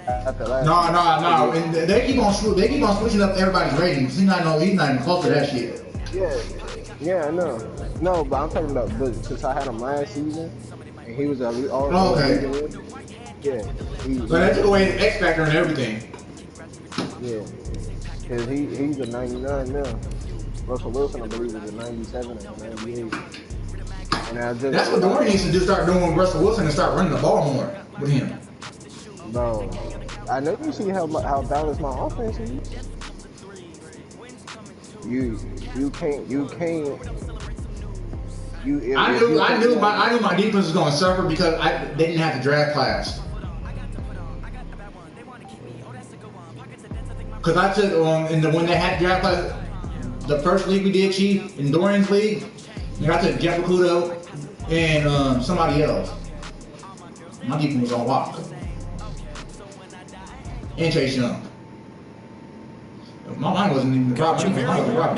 After last No. And they keep on switching up everybody's ratings. He's not even close to that shit. Yeah, I know. No, but I'm talking about, since I had him last season, and he was all okay. Yeah. So that took away the X factor and everything. Yeah. Because he's a 99 now. Russell Wilson, I believe, is a 97 and a 98. And that's what Dorian needs to do, start doing with Russell Wilson and start running the ball more with him. Bro, I know you see how balanced my offense is. You can't. I knew my defense was going to suffer because they didn't have the draft class. Because I took when they had the draft class, the first league we did, Chief, in Dorian's league, and I took Jeff Okuda and somebody else. My defense was on lock. And Chase Young. My mind wasn't even dropping. Minnesota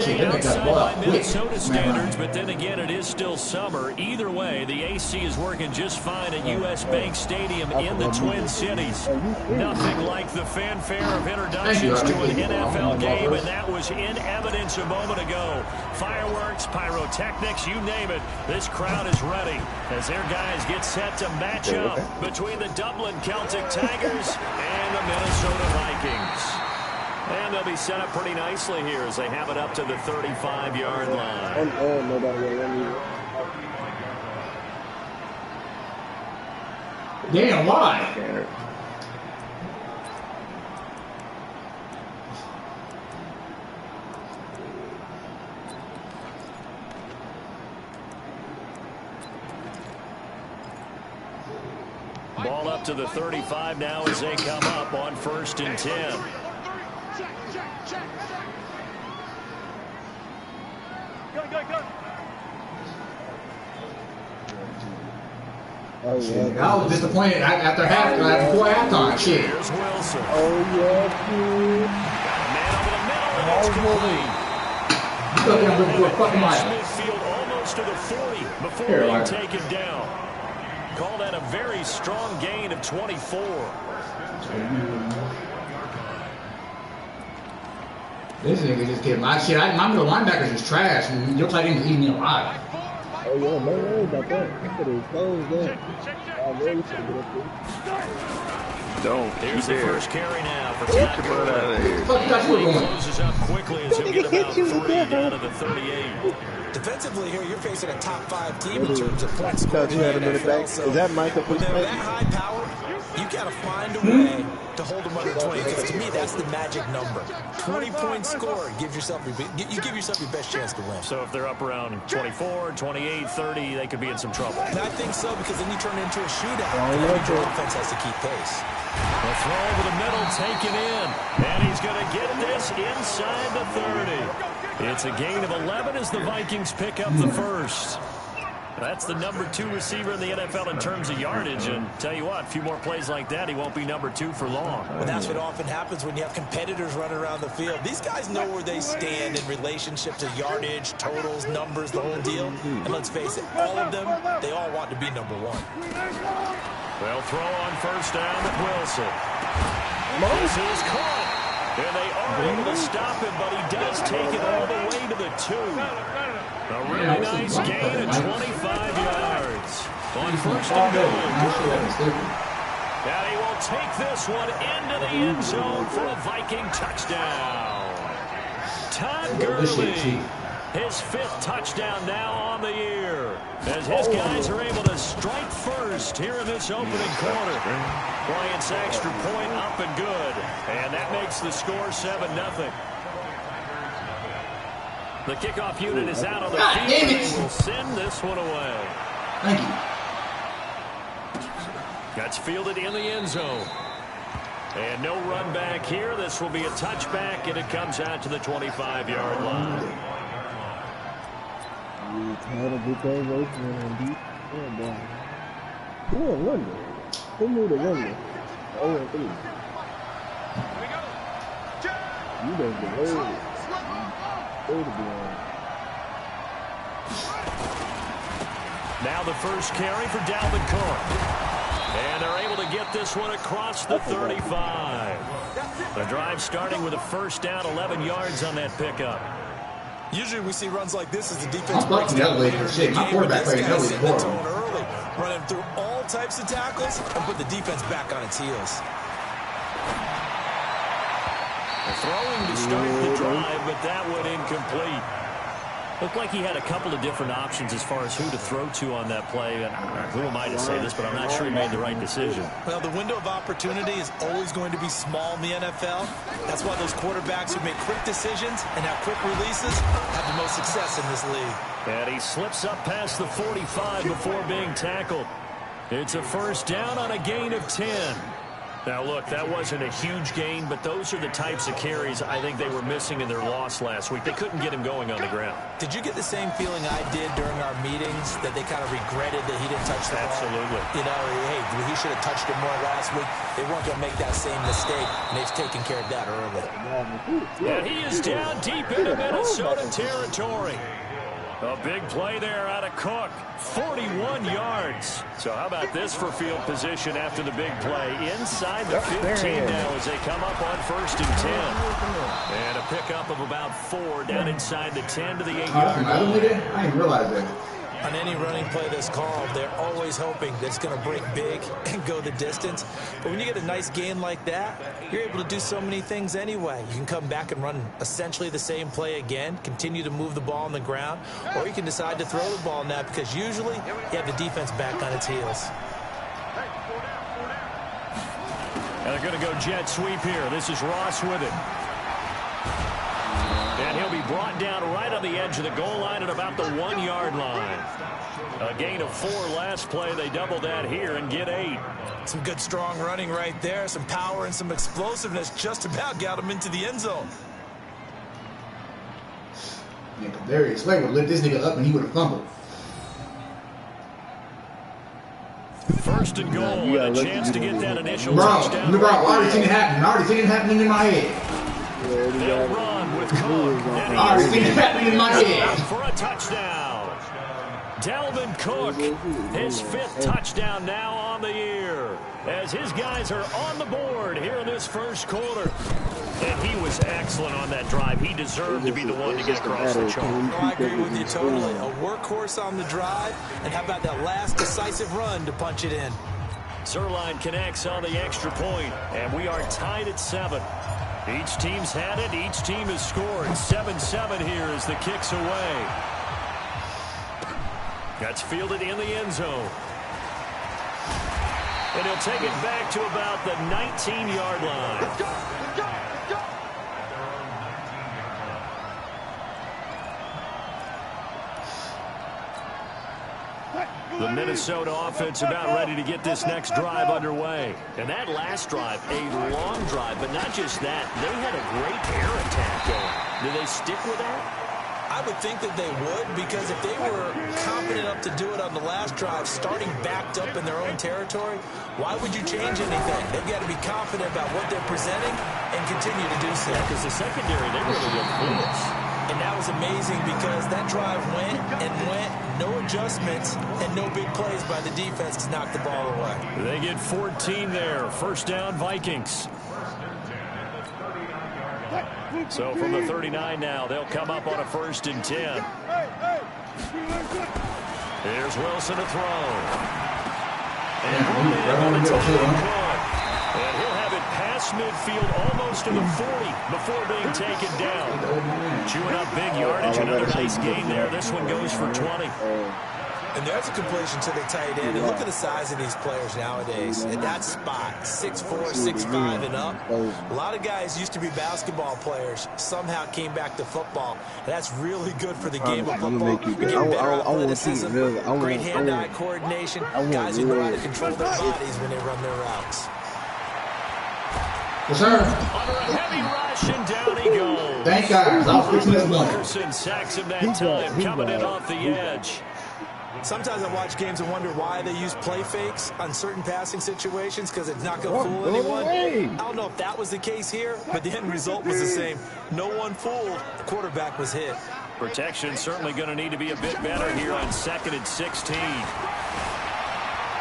standards, but then again, it is still summer. Either way, the AC is working just fine at U.S. Bank Stadium in the Twin Cities. Nothing like the fanfare of introductions to an NFL game, and that was in evidence a moment ago. Fireworks, pyrotechnics, you name it. This crowd is ready as their guys get set to match up between the Dublin Celtic Tigers and the Minnesota Vikings. And they'll be set up pretty nicely here as they have it up to the 35-yard line. Damn, why? Ball up to the 35 now as they come up on 1st and 10. Oh, yeah. I was disappointed before halftime. Shit. Here's Wilson. Oh, yeah, dude. Man over the middle, and it's complete. Midfield almost to the 40 before being taken down. Call that a very strong gain of 24. This nigga just getting my shit. My middle linebackers is trash. Your tight end is eating me alive. Oh yeah, no worry about that. I could have closed that. I really should have been Don't. Here's the first carry now for Get your butt out of here. Fuck you thought you were going. Closes up quickly as he'll get about 3 down to the 38. Defensively here, you're facing a top 5 team in terms of points. Thought you had a minute back. Is that Michael? When they're that high power, you gotta find a way to hold them under 20, because to me, that's the magic number. 20-point score, you give yourself your best chance to win. So if they're up around 24, 28, 30, they could be in some trouble. And I think so, because then you turn it into a shootout. Your offense has to keep pace. The throw over the middle taken in. And he's going to get this inside the 30. It's a gain of 11 as the Vikings pick up the first. That's the number 2 receiver in the NFL in terms of yardage. And tell you what, a few more plays like that, he won't be number 2 for long. Well, that's what often happens when you have competitors running around the field. These guys know where they stand in relationship to yardage, totals, numbers, the whole deal. And let's face it, all of them, they all want to be number 1. They'll throw on first down with Wilson. This is caught. And they are able to stop him, but he does take it all the way to the 2. A really nice gain of 25 yards. On first and goal. And he will take this one into the end zone for a Viking touchdown. Todd Gurley, his 5th touchdown now on the year, as his guys are able to strike first here in this opening quarter. Bryant's extra point up and good, and that makes the score 7-0. The kickoff unit is out on the field, and they will send this one away. Thank you. That's fielded in the end zone. And no run back here. This will be a touchback, and it comes out to the 25-yard line. Who moved the window? 0-3. You don't get old. Now the first carry for Dalvin Cook. And they're able to get this one across the 35. The drive starting with a first down, 11 yards on that pickup. Usually we see runs like this as the defense breaks down. My quarterback plays the tone early, running through all types of tackles and put the defense back on its heels. Throwing to start the drive, but that one incomplete. Looked like he had a couple of different options as far as who to throw to on that play. And who am I to say this, but I'm not sure he made the right decision. Well, the window of opportunity is always going to be small in the NFL. That's why those quarterbacks who make quick decisions and have quick releases have the most success in this league. And he slips up past the 45 before being tackled. It's a first down on a gain of 10. Now, look, that wasn't a huge gain, but those are the types of carries I think they were missing in their loss last week. They couldn't get him going on the ground. Did you get the same feeling I did during our meetings, that they kind of regretted that he didn't touch the ball? Absolutely. You know, hey, he should have touched it more last week. They weren't going to make that same mistake, and they've taken care of that early. And he is down deep into Minnesota territory. A big play there out of Cook, 41 yards. So how about this for field position after the big play? Inside the 15 now as they come up on first and 10. And a pickup of about 4 down inside the 10 to the 8-yard line. I didn't realize that. On any running play that's called, they're always hoping that it's going to break big and go the distance. But when you get a nice gain like that, you're able to do so many things anyway. You can come back and run essentially the same play again, continue to move the ball on the ground, or you can decide to throw the ball now because usually you have the defense back on its heels. And they're going to go jet sweep here. This is Ross with it. And he'll be brought down right on the edge of the goal line at about the 1-yard line. A gain of 4 last play. They double that here and get 8. Some good, strong running right there. Some power and some explosiveness just about got him into the end zone. Yeah, Darius Slay would lit this nigga up and he would have fumbled. First and goal, and a chance to get that initial touchdown. Bro, I already seen it happen. I already seen it happening in my head. They'll run with Cook. I already seen it happening in my head. For a touchdown. Dalvin Cook, his 5th touchdown now on the year, as his guys are on the board here in this first quarter. And he was excellent on that drive. He deserved to be the one to get across the chalk. No, I agree with you totally. A workhorse on the drive, and how about that last decisive run to punch it in? Zerline connects on the extra point, and we are tied at 7. Each team's had it. Each team has scored. 7-7 here as the kick's away. That's fielded in the end zone. And he'll take it back to about the 19-yard line. Let's go. Let's go. Let's go. The Minnesota offense about ready to get this next drive underway. And that last drive, a long drive, but not just that. They had a great air attack going. Do they stick with that? I would think that they would, because if they were confident enough to do it on the last drive, starting backed up in their own territory, why would you change anything? They've got to be confident about what they're presenting and continue to do so. Because the secondary, they really look this. And that was amazing because that drive went and went, no adjustments, and no big plays by the defense to knock the ball away. They get 14 there. First down, Vikings. So from the 39 now, they'll come up on a 1st and 10. Here's Wilson to throw. And he'll have it past midfield, almost to the 40 before being taken down. Chewing up big yardage. Another nice gain there. This one goes for 20. And there's a completion to the tight end. And look at the size of these players nowadays. At that spot, 6'4", 6'5", and up. A lot of guys used to be basketball players. Somehow came back to football. And that's really good for the game of football. You get better athleticism, great hand-eye coordination. Guys who know how to control their bodies when they run their routes. Yes, sir. Under a heavy rush, and down he goes. Thank God. I was fixing this one. Wilkerson sacks him that time, coming in off the edge. Sometimes I watch games and wonder why they use play fakes on certain passing situations, because it's not going to fool anyone. I don't know if that was the case here, but the end result was the same. No one fooled. The quarterback was hit. Protection certainly going to need to be a bit better here on 2nd and 16.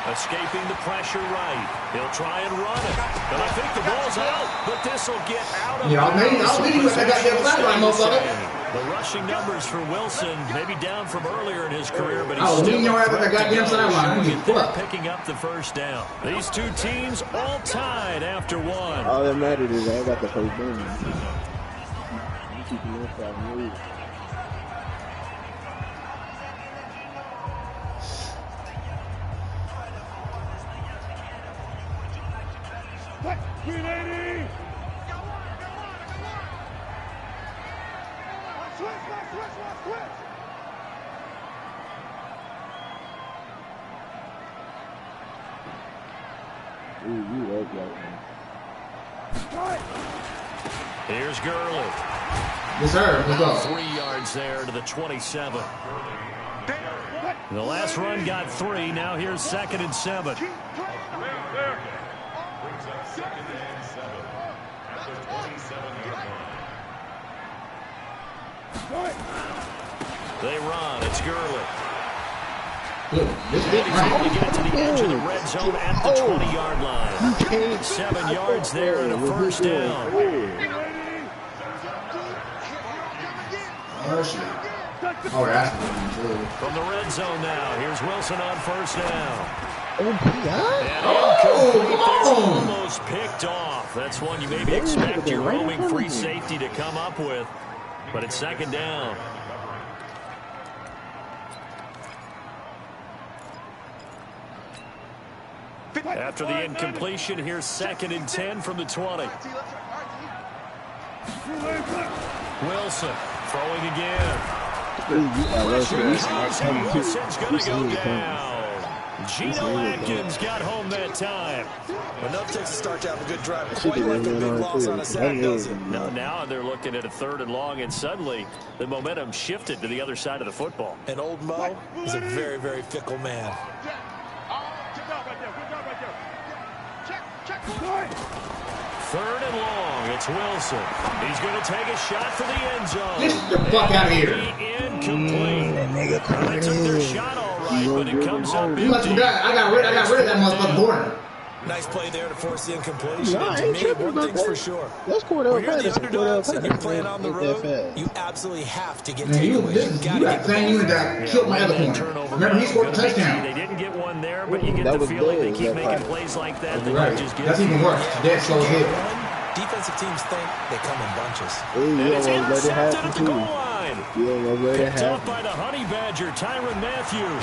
Escaping the pressure right. He'll try and run it. And I think the ball's out, but this will get out of bounds. The rushing numbers for Wilson, maybe down from earlier in his career, but he's still picking up the 1st down. These two teams all tied after one. All that matters is I got the first down. Here's Gurley. Yes, sir. Let's go. 3 yards there to the 27. The last run got 3. Now here's 2nd and 7. They run. It's Gurley. He's able to get to the edge of the red zone at the 20-yard line. 7 yards there and a 1st down. Oh, that's from the red zone now. Here's Wilson on 1st down. Almost picked off. That's one you maybe expect your roaming free safety to come up with. But it's 2nd down. After the incompletion, here's 2nd and 10 from the 20. Wilson throwing again. Wilson's going to go down. Geno Atkins got home that time. Enough takes a start to have a good drive. Quite like a big loss on a sack, does it? Now they're looking at a 3rd and long, and suddenly the momentum shifted to the other side of the football. And old Mo is a very, very fickle man. 3rd and long. It's Wilson. He's going to take a shot for the end zone. Get the fuck out of here. Incomplete. They took their shot all right, but it comes up empty. I got rid of that motherfucker Gordon. Nice play there to force the incompletion. And to me, one thing's for sure. That's when you're the underdogs and you're playing on the road, you absolutely have to get takeaways. You got to get the ball. That killed my other corner. Remember, he scored a touchdown. They didn't get one there, but you get the feeling they keep making plays like that. Right. That's even worse. Dead slow hit. Defensive teams think they come in bunches. And it's intercepted at the goal line. Picked up by the Honey Badger, Tyrann Mathieu.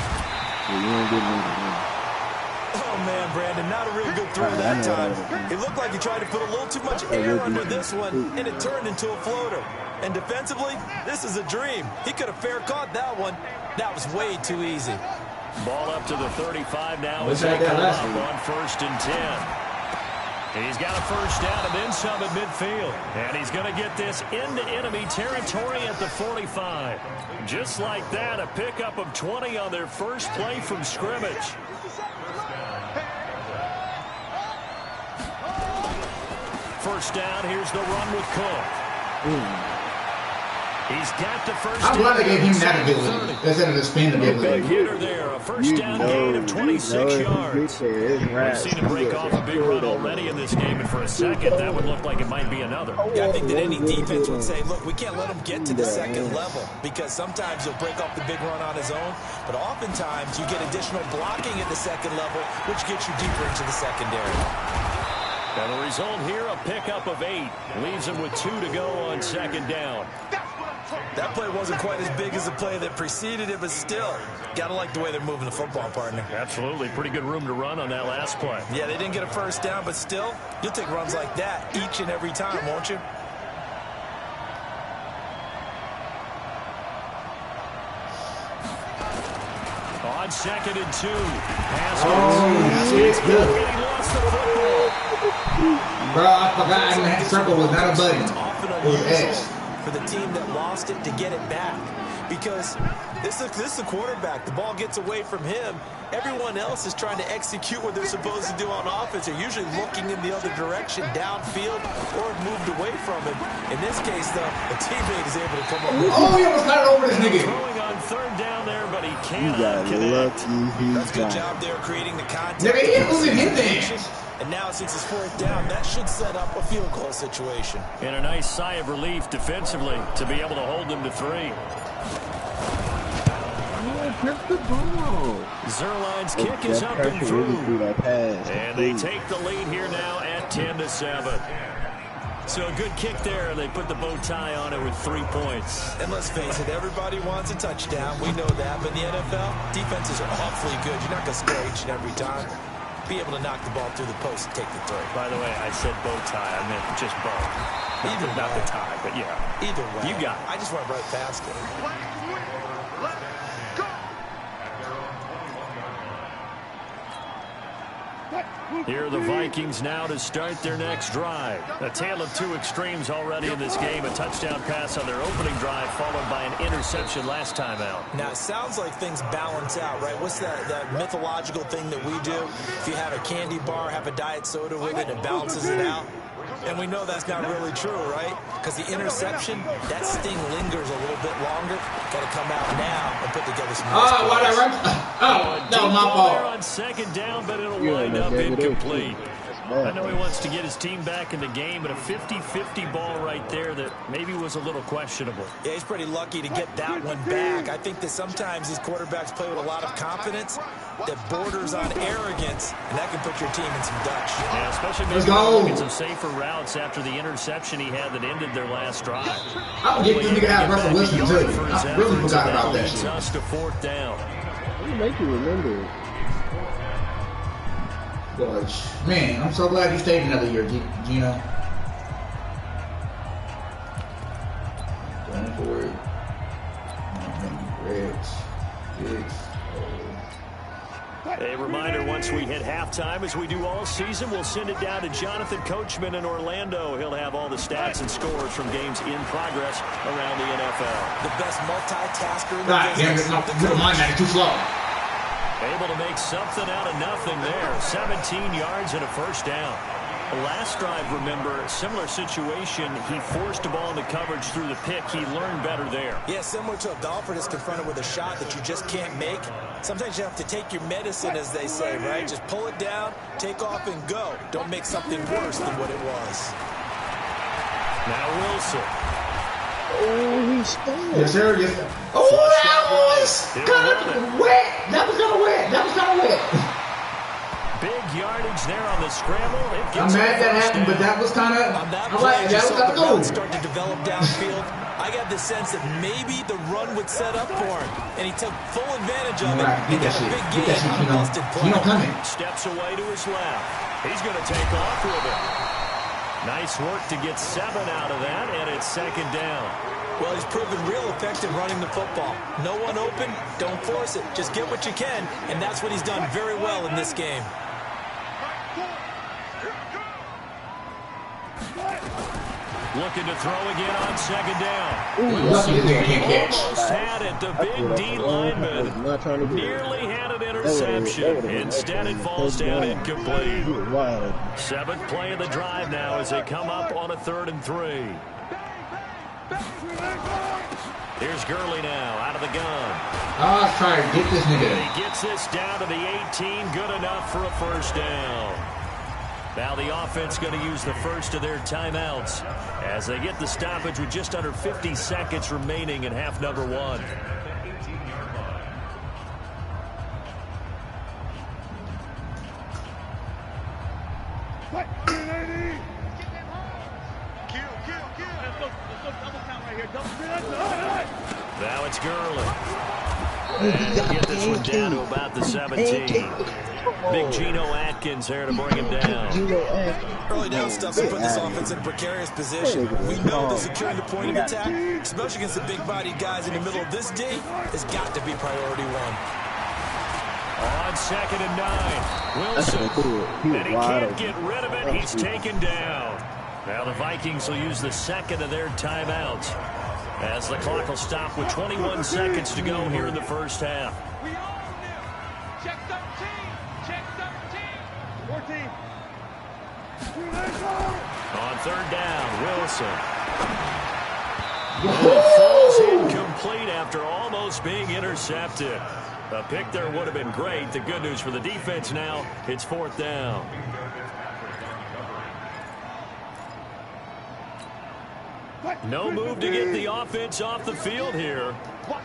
Oh, man, Brandon, not a real good throw that time. It looked like he tried to put a little too much air under this one, and it turned into a floater. And defensively, this is a dream. He could have fair caught that one. That was way too easy. Ball up to the 35 now. As they come up on 1st and 10. He's got a first down and then some at midfield. And he's going to get this into enemy territory at the 45. Just like that, a pickup of 20 on their first play from scrimmage. First down, here's the run with Cook. He's got the first down. I'm glad they gave him that ability instead of the spin ability. Big hitter there, a first down gain of 26 yards. We've seen him break off a big run already in this game, and for a second, that would look like it might be another. Yeah, I think that any defense would say, look, we can't let him get to the second level, because sometimes he'll break off the big run on his own, but oftentimes you get additional blocking at the second level, which gets you deeper into the secondary. And the result here, a pickup of 8. Leaves him with 2 to go on 2nd down. That play wasn't quite as big as the play that preceded it, but still, gotta like the way they're moving the football, partner. Absolutely. Pretty good room to run on that last play. Yeah, they didn't get a first down, but still, you'll take runs like that each and every time, won't you? On 2nd and 2. Oh, it's good. And he lost the football. Bro, I forgot that circle was not a button. It was X. For the team that lost it to get it back, because this is a quarterback. The ball gets away from him. Everyone else is trying to execute what they're supposed to do on offense. They're usually looking in the other direction, downfield, or moved away from him. In this case, though, a teammate is able to come up with Oh, he almost got it over this nigga. Throwing on 3rd down there, but he cannot connect. That's a good job there creating the contact. Nigga, he wasn't hit there. And now, since it's 4th down, that should set up a field goal situation. And a nice sigh of relief defensively to be able to hold them to 3. Zerline's kick is up and through. And they take the lead here now at 10-7. So a good kick there. They put the bow tie on it with 3 points. And let's face it, everybody wants a touchdown. We know that. But in the NFL, defenses are awfully good. You're not going to score each and every time. Be able to knock the ball through the post and take the throw. By the way, I said bow tie. I meant just bow. Either not way. the tie, but yeah. Either way. You got it. I just went right past it. Here are the Vikings now to start their next drive. A tale of 2 extremes already in this game. A touchdown pass on their opening drive, followed by an interception last time out. Now, it sounds like things balance out, right? What's that mythological thing that we do? If you have a candy bar, have a diet soda with it, it balances it out. And we know that's not really true, right? Because the interception, that sting lingers a little bit longer. Got to come out now and put together some nice plays. Whatever. Oh, that was my fault. On 2nd down, but it'll wind up incomplete. I know he wants to get his team back in the game, but a 50-50 ball right there that maybe was a little questionable. Yeah, he's pretty lucky to get that one back. I think that sometimes these quarterbacks play with a lot of confidence that borders on arrogance, and that can put your team in some Dutch. Yeah, especially maybe looking some safer routes after the interception he had that ended their last drive. I'm getting this nigga out of Russell Wilson too. I really forgot about that shit. Just a 4th down. What do you make you remember it? Gosh, man, I'm so glad you stayed another year, Gino. Going for it. A reminder, once we hit halftime, as we do all season, we'll send it down to Jonathan Coachman in Orlando. He'll have all the stats and scores from games in progress around the NFL. The best multitasker in the God damn business. it, my mind is too slow. Able to make something out of nothing there. 17 yards and a first down. Last drive, remember, similar situation. He forced the ball into coverage through the pick. He learned better there. Yeah, similar to a golfer that's confronted with a shot that you just can't make. Sometimes you have to take your medicine, as they say, right? Just pull it down, take off, and go. Don't make something worse than what it was. Now Wilson. Oh, he stole. Yes, sir. Yes, sir. Oh, that was kind of wet. That was kind of wet. Big yardage there on the scramble. I'm mad that happened, but that was kind of, all right, that was kind of cool. Start to develop downfield. I got the sense that maybe the run would set up for him, and he took full advantage of it. Get that shit. Get that shit, Keno coming. Steps away to his left. He's going to take off with it. Nice work to get 7 out of that, and it's 2nd down. Well, he's proven real effective running the football. No one open, don't force it. Just get what you can, and that's what he's done very well in this game. Looking to throw again on 2nd down. Lucky this nigga can't catch. Almost had it. The big D lineman nearly had an interception. Instead, it falls down incomplete. 7th play of the drive now as they come up on a 3rd and 3. Here's Gurley now out of the gun. I was trying to get this nigga. And he gets this down to the 18. Good enough for a 1st down. Now the offense going to use the first of their timeouts as they get the stoppage with just under 50 seconds remaining in half number 1. Now it's Gurley. And get this one down to about the 17. Big Geno Atkins there to bring him down. Early down stuff to put this offense in a precarious position. We know that securing the point of attack, especially against the big-bodied guys in the middle of this D, has got to be priority 1. On 2nd and 9, Wilson. And he can't get rid of it. He's taken down. Now the Vikings will use the 2nd of their timeouts as the clock will stop with 21 seconds to go here in the first half. We own them. Check 13. Check 13. 14. On 3rd down, Wilson. It falls incomplete after almost being intercepted. A pick there would have been great. The good news for the defense now, it's 4th down. No move to get the offense off the field here.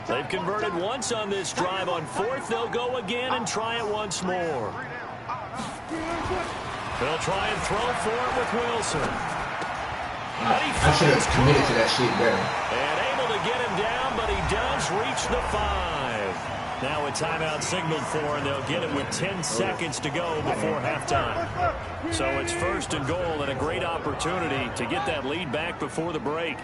They've converted once on this drive. On 4th, they'll go again and try it once more. They'll try and throw for it with Wilson. I should have committed to that shit better. And able to get him down, but he does reach the 5. Now a timeout signaled for, and they'll get it with 10 seconds to go before halftime. So it's 1st and goal and a great opportunity to get that lead back before the break.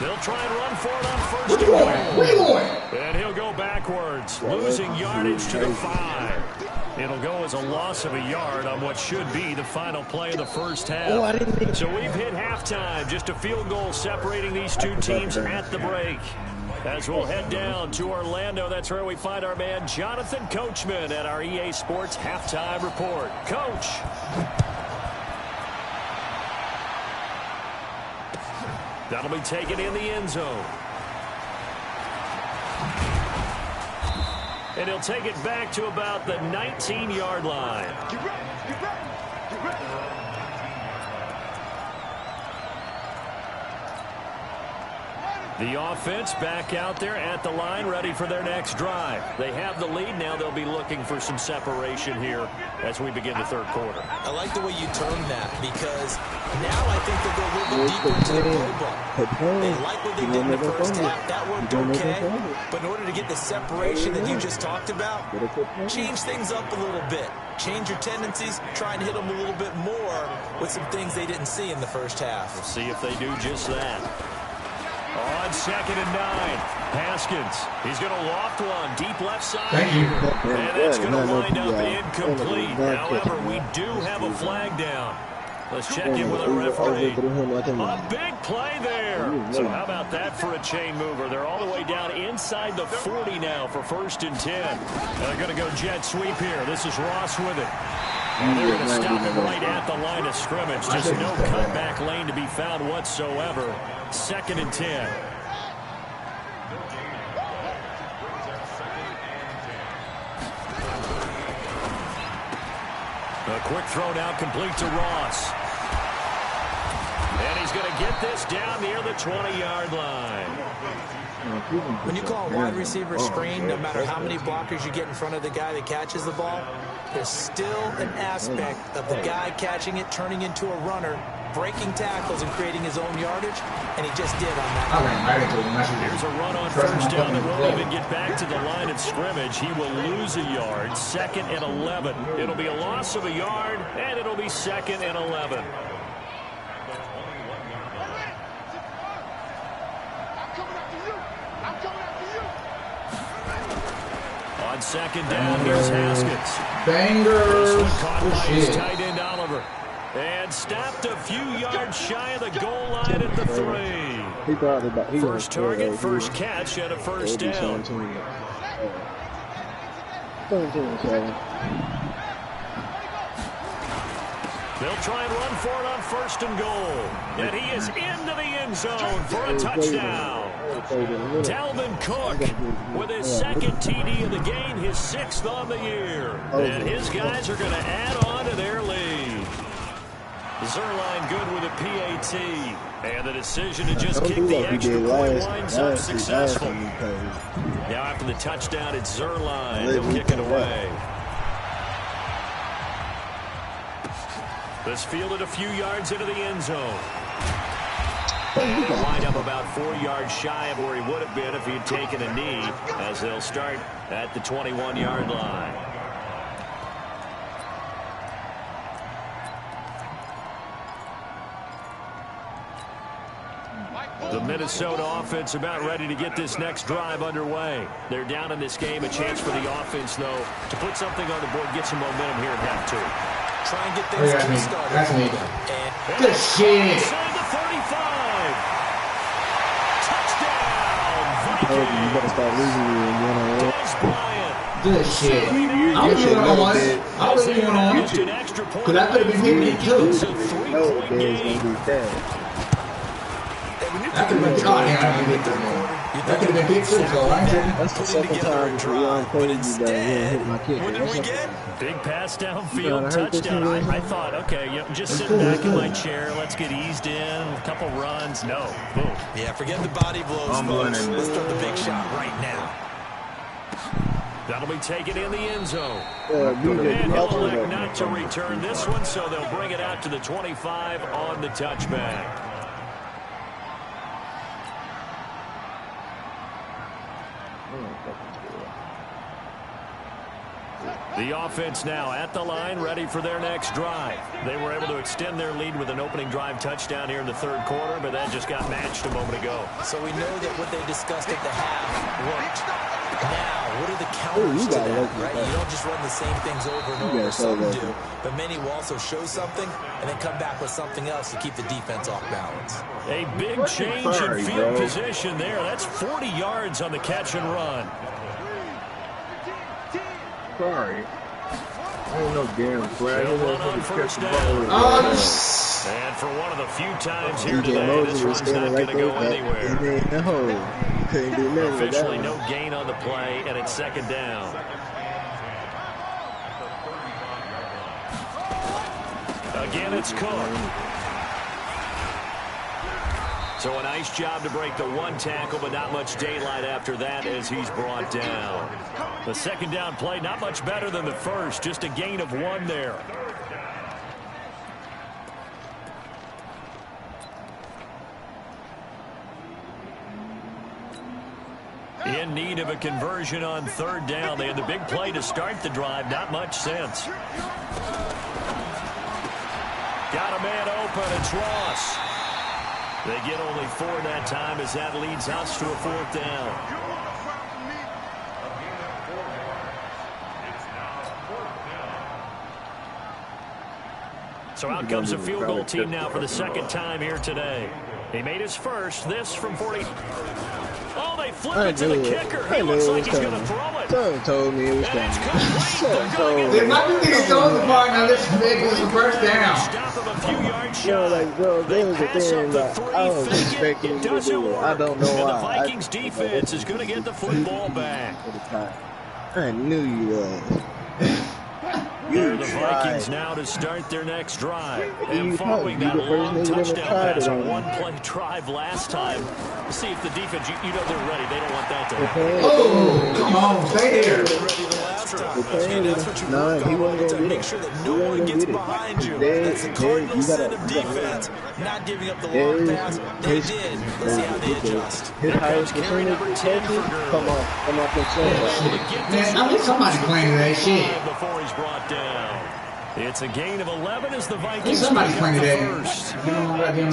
They'll try and run for it on 1st and goal. Where you going? And he'll go backwards, losing yardage to the 5. It'll go as a loss of a yard on what should be the final play of the first half. So we've hit halftime. Just a field goal separating these two teams at the break. As we'll head down to Orlando, that's where we find our man Jonathan Coachman at our EA Sports Halftime Report. Coach. That'll be taken in the end zone. And he'll take it back to about the 19-yard line. Get ready. Get ready. Get ready. The offense back out there at the line, ready for their next drive. They have the lead. Now they'll be looking for some separation here as we begin the 3rd quarter. I like the way you termed that, because now I think they'll go a little bit deeper into the playbook. They like what they did in the first half. That worked okay. But in order to get the separation that you just talked about, change things up a little bit. Change your tendencies. Try and hit them a little bit more with some things they didn't see in the first half. We'll see if they do just that. On 2nd and 9, Haskins. He's going to loft one deep left side. Thank you. And that's going to wind up incomplete. However, we do have a flag down. Let's check in with a referee. A big play there. So how about that for a chain mover? They're all the way down inside the 40 now for 1st and 10. They're going to go jet sweep here. This is Ross with it. And they're going to stop him right at the line of scrimmage. Just no cutback lane to be found whatsoever. 2nd and 10. A quick throw now complete to Ross. And he's going to get this down near the 20-yard line. When you call a wide receiver screen, no matter how many blockers you get in front of the guy that catches the ball, there's still an aspect of the guy catching it, turning into a runner, breaking tackles and creating his own yardage, and he just did on that. Here's a run on first down that won't even get back to the line of scrimmage. He will lose a yard, 2nd and 11. It'll be a loss of a yard, and it'll be 2nd and 11. On 2nd down, here's Haskins. Bangers. This one caught by his tight end Oliver. And stopped a few yards shy of the goal line at the 3. First target, first catch, and a first down. 17-7. They'll try and run for it on 1st and goal. And he is into the end zone for a touchdown. Dalvin Cook with his 2nd TD of the game, his 6th on the year. And his guys are going to add on to their lead. Zerline good with a PAT. And the decision to just kick the extra point winds up successful. Now after the touchdown, it's Zerline. He'll kick it away. This fielded a few yards into the end zone. And he'll wind up about 4 yards shy of where he would have been if he had taken a knee, as they'll start at the 21-yard line. The Minnesota offense about ready to get this next drive underway. They're down in this game. A chance for the offense, though, to put something on the board, get some momentum here at half 2. Try and get things started. That's me. Good shit. Inside the 35. Touchdown, Vikings. You better start losing you in one-on-one. Dez Bryant. Good shit. I was even on one. I was even on one. Because I could have been hitting it too. It's a 3-point game. That could have been caught. That could have been big too, so I ain't tripping. That's the second time for Young Cody that hit my kick. What did we get? Big pass downfield, touchdown. I thought, okay, just sitting back in my chair. Let's get eased in. A couple runs. No. Boom. Yeah, forget the body blows, folks. Let's throw the big shot right now. That'll be taken in the end zone. Yeah, and he'll elect not to return this one, so they'll bring it out to the 25 on the touchback. The offense now at the line, ready for their next drive. They were able to extend their lead with an opening drive touchdown here in the 3rd quarter, but that just got matched a moment ago. So we know that what they discussed at the half worked. Now, what are the counters to that, right? You don't just run the same things over and over. Some do, but many will also show something and then come back with something else to keep the defense off balance. A big change in field position there. That's 40 yards on the catch and run. Sorry. I ain't no damn flag. On first down. And for one of the few times here today, this one's not going to go anywhere. Couldn't do nothing. Officially no gain on the play, and it's 2nd down. Again, it's Cook. So a nice job to break the 1 tackle, but not much daylight after that as he's brought down. The 2nd down play, not much better than the first, just a gain of 1 there. In need of a conversion on 3rd down. They had the big play to start the drive, not much sense. Got a man open, it's Ross. They get only 4 that time as that leads us to a 4th down. So out comes a field goal team now for the 2nd time here today. He made his first, this from 40. Oh, they flip it to the kicker. He looks like he's going to throw it. Someone told me it was coming. Someone told me. They might be getting thrown the part now. This is the first down. Stop him a few yards shy. No, like, bro, there was a thing that I was expecting to do. I don't know why. And the Vikings defense is going to get the football back. I knew you was. They're the Vikings now to start their next drive. And following that long touchdown pass, a one-play drive last time. We'll see if the defense, you know they're ready. They don't want that to happen. Oh, come on, stay there. No, he wasn't going to make sure that no one gets behind you. That's the Cardinals' set of defense. Not giving up the long pass. They did. Let's see how they adjust. His highest percentage catches come off the center. Man, I think somebody playing that shit. Before he's brought down. It's a gain of 11 as the Vikings somebody playing the that. first.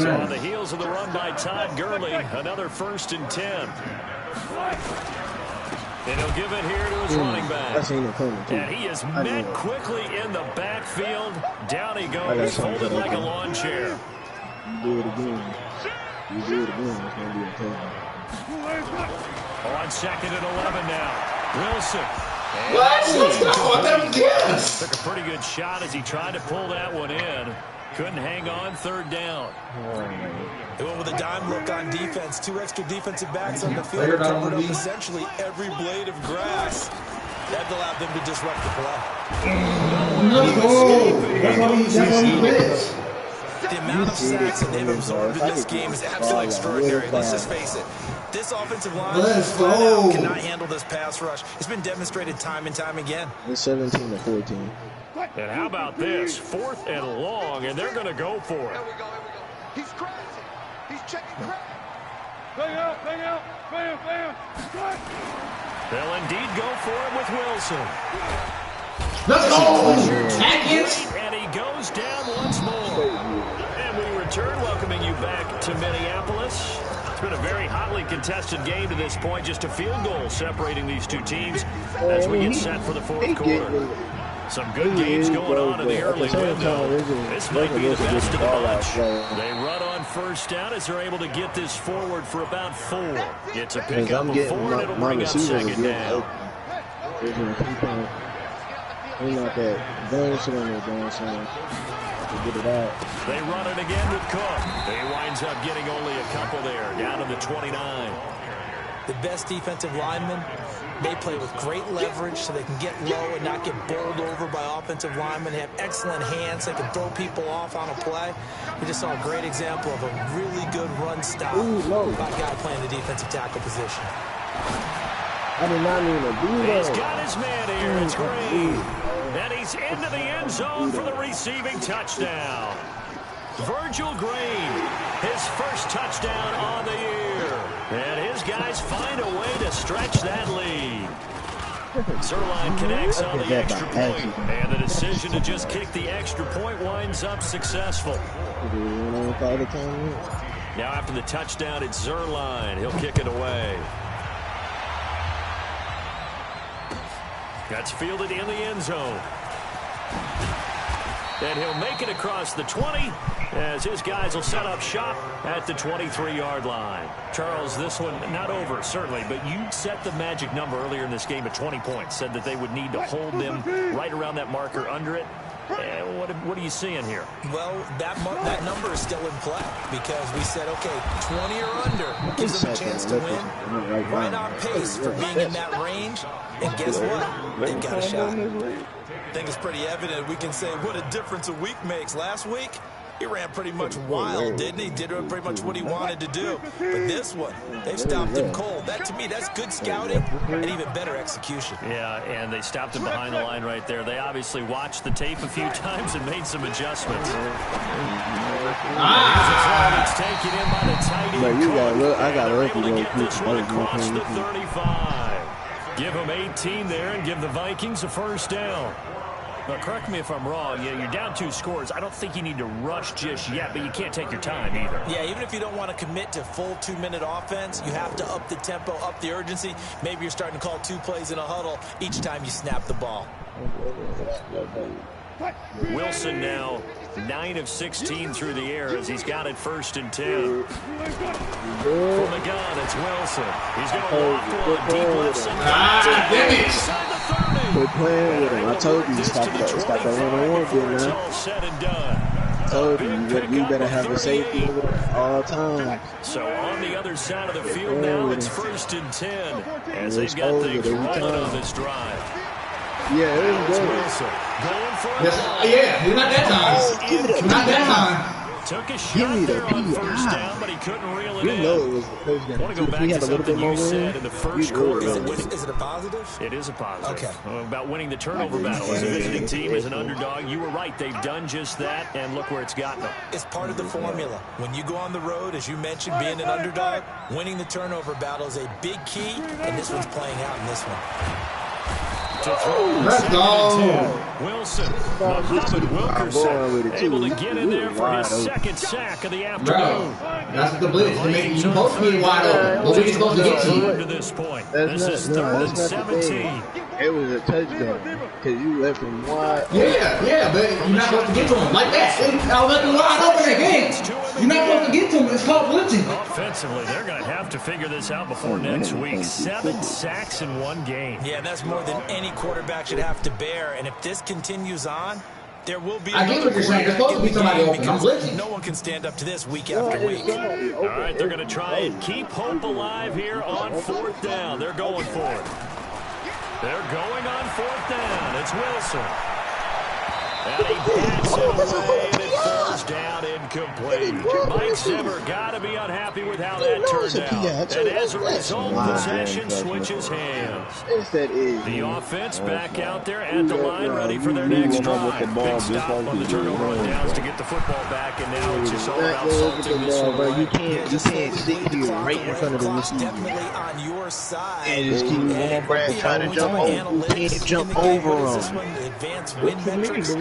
So on the heels of the run by Todd Gurley, another 1st and 10. And he'll give it here to his running back. I seen it coming too. And he is met quickly in the backfield. Down he goes, folded like a lawn chair. You do it again. It's going to be a touchdown. On 2nd and 11 now. Wilson. What? Let's go. I thought yes. Took a pretty good shot as he tried to pull that one in. Couldn't hang on 3rd down. They went with a dime look on defense. 2 extra defensive backs on the field. Covered up essentially every blade of grass. That allowed them to disrupt the play. That's what he is. The amount of sacks that they've absorbed in this game is absolutely extraordinary. Let's just face it. This offensive line cannot handle this pass rush. It's been demonstrated time and time again. It's 17-14. And how about this? 4th and long, and they're going to go for it. There we go. He's crazy. He's checking crazy. Bang out. Bam. They'll indeed go for it with Wilson. Let's go. Atkins. And he goes down once more. And we return, welcoming you back to Minneapolis. It's been a very hotly contested game to this point. Just a field goal separating these two teams as we get set for the 4th quarter. Some good games going on in the early window. This might be the best of the bunch. They run on 1st down as they're able to get this forward for about 4. It's a pickup of 4, and it'll bring up 2nd down. He's not that gun shit on there, to get it out. They run it again with Cook. He winds up getting only a couple there, down to the 29. The best defensive linemen, they play with great leverage so they can get low and not get bowled over by offensive linemen. They have excellent hands. They can throw people off on a play. We just saw a great example of a really good run stop by a guy playing the defensive tackle position. I did not mean to do that. He's got his man here. It's Green. And he's into the end zone for the receiving touchdown. Virgil Green, his first touchdown on the year. And his guys find a way to stretch that lead. Zerline connects on the extra point, and the decision to just kick the extra point winds up successful. Now after the touchdown, it's Zerline. He'll kick it away. That's fielded in the end zone. And he'll make it across the 20 as his guys will set up shop at the 23-yard line. Charles, this one not over, certainly, but you set the magic number earlier in this game at 20 points, said that they would need to hold them right around that marker under it. What are you seeing here? Well, that number is still in play because we said, okay, 20 or under gives them a chance to win. Right on pace for being in that range. And guess what? They've got a shot. I think it's pretty evident. We can say what a difference a week makes. Last week, he ran pretty much wild, didn't he? Did pretty much what he wanted to do. But this one, they've stopped him cold. That, to me, that's good scouting and even better execution. Yeah, and they stopped him behind the line right there. They obviously watched the tape a few times and made some adjustments. It's taken in by the tight end. I got able to get this one across the 35. Give them 18 there and give the Vikings a first down. Now, correct me if I'm wrong. Yeah, you're down 2 scores. I don't think you need to rush just yet, but you can't take your time either. Yeah, even if you don't want to commit to full 2-minute offense, you have to up the tempo, up the urgency. Maybe you're starting to call 2 plays in a huddle each time you snap the ball. Wilson now 9 of 16 through the air as he's got it 1st and 10. From the gun, it's Wilson. He's going to loft one deep left side. Quit playing with him. I told you, stop that one-on-one thing, man. All said and done. I told you, you better have a safety all time. So on the other side of the field now, it's 1st and 10 as they've got things rolling on this drive. Yeah, it was good. Wilson going for it. Yes, yeah, not that time. Not that time. Took a Give shot me the there on PI. first down, but he couldn't reel it You in. know it was the first game. Want to go If back we to had a little bit something more you room, said in the first you quarter. would. Is it a positive? It is a positive. Okay. About winning the turnover battle. As a visiting team, as an underdog, you were right. They've done just that, and look where it's gotten them. It's part of the formula. When you go on the road, as you mentioned, being an underdog, winning the turnover battle is a big key, and this one's playing out in this one. To throw. Let's go. Wilson, Muhammad Wilkerson, able to get in there for his second sack of the afternoon. That's the blitz. You're supposed to be wide open. But we're supposed to get to you. To this point, That's this is not, no, 3rd that's and not the 17. thing. It was a touchdown because you left him wide. Yeah, but you're not supposed to get to him like that. I left him wide open again. You're not supposed to get to him. It's called blitzing. Offensively, they're going to have to figure this out before next week. 7 sacks in one game. Yeah, that's more than any quarterback should have to bear. And if this continues on, there will be. I get what you're saying. There's supposed to be somebody open. I'm blitzing. No one can stand up to this week after week. All right, they're going to try and keep hope alive here on 4th down. They're going for it. They're going on 4th down. It's Wilson. And he bats it away, and it falls down incomplete. Mike Zimmer got to be unhappy with how that turned out. And as a result, possession switches hands. The offense back out there at the line, ready for their next drive. Big stop on the turnover on downs to get the football back, and now it's just all about salting this one. Bro, you can't sit here right in front of the receiver Definitely on your side. and just keep going, Brad, trying to jump over. You can't jump over This him. one, the advanced win metrics.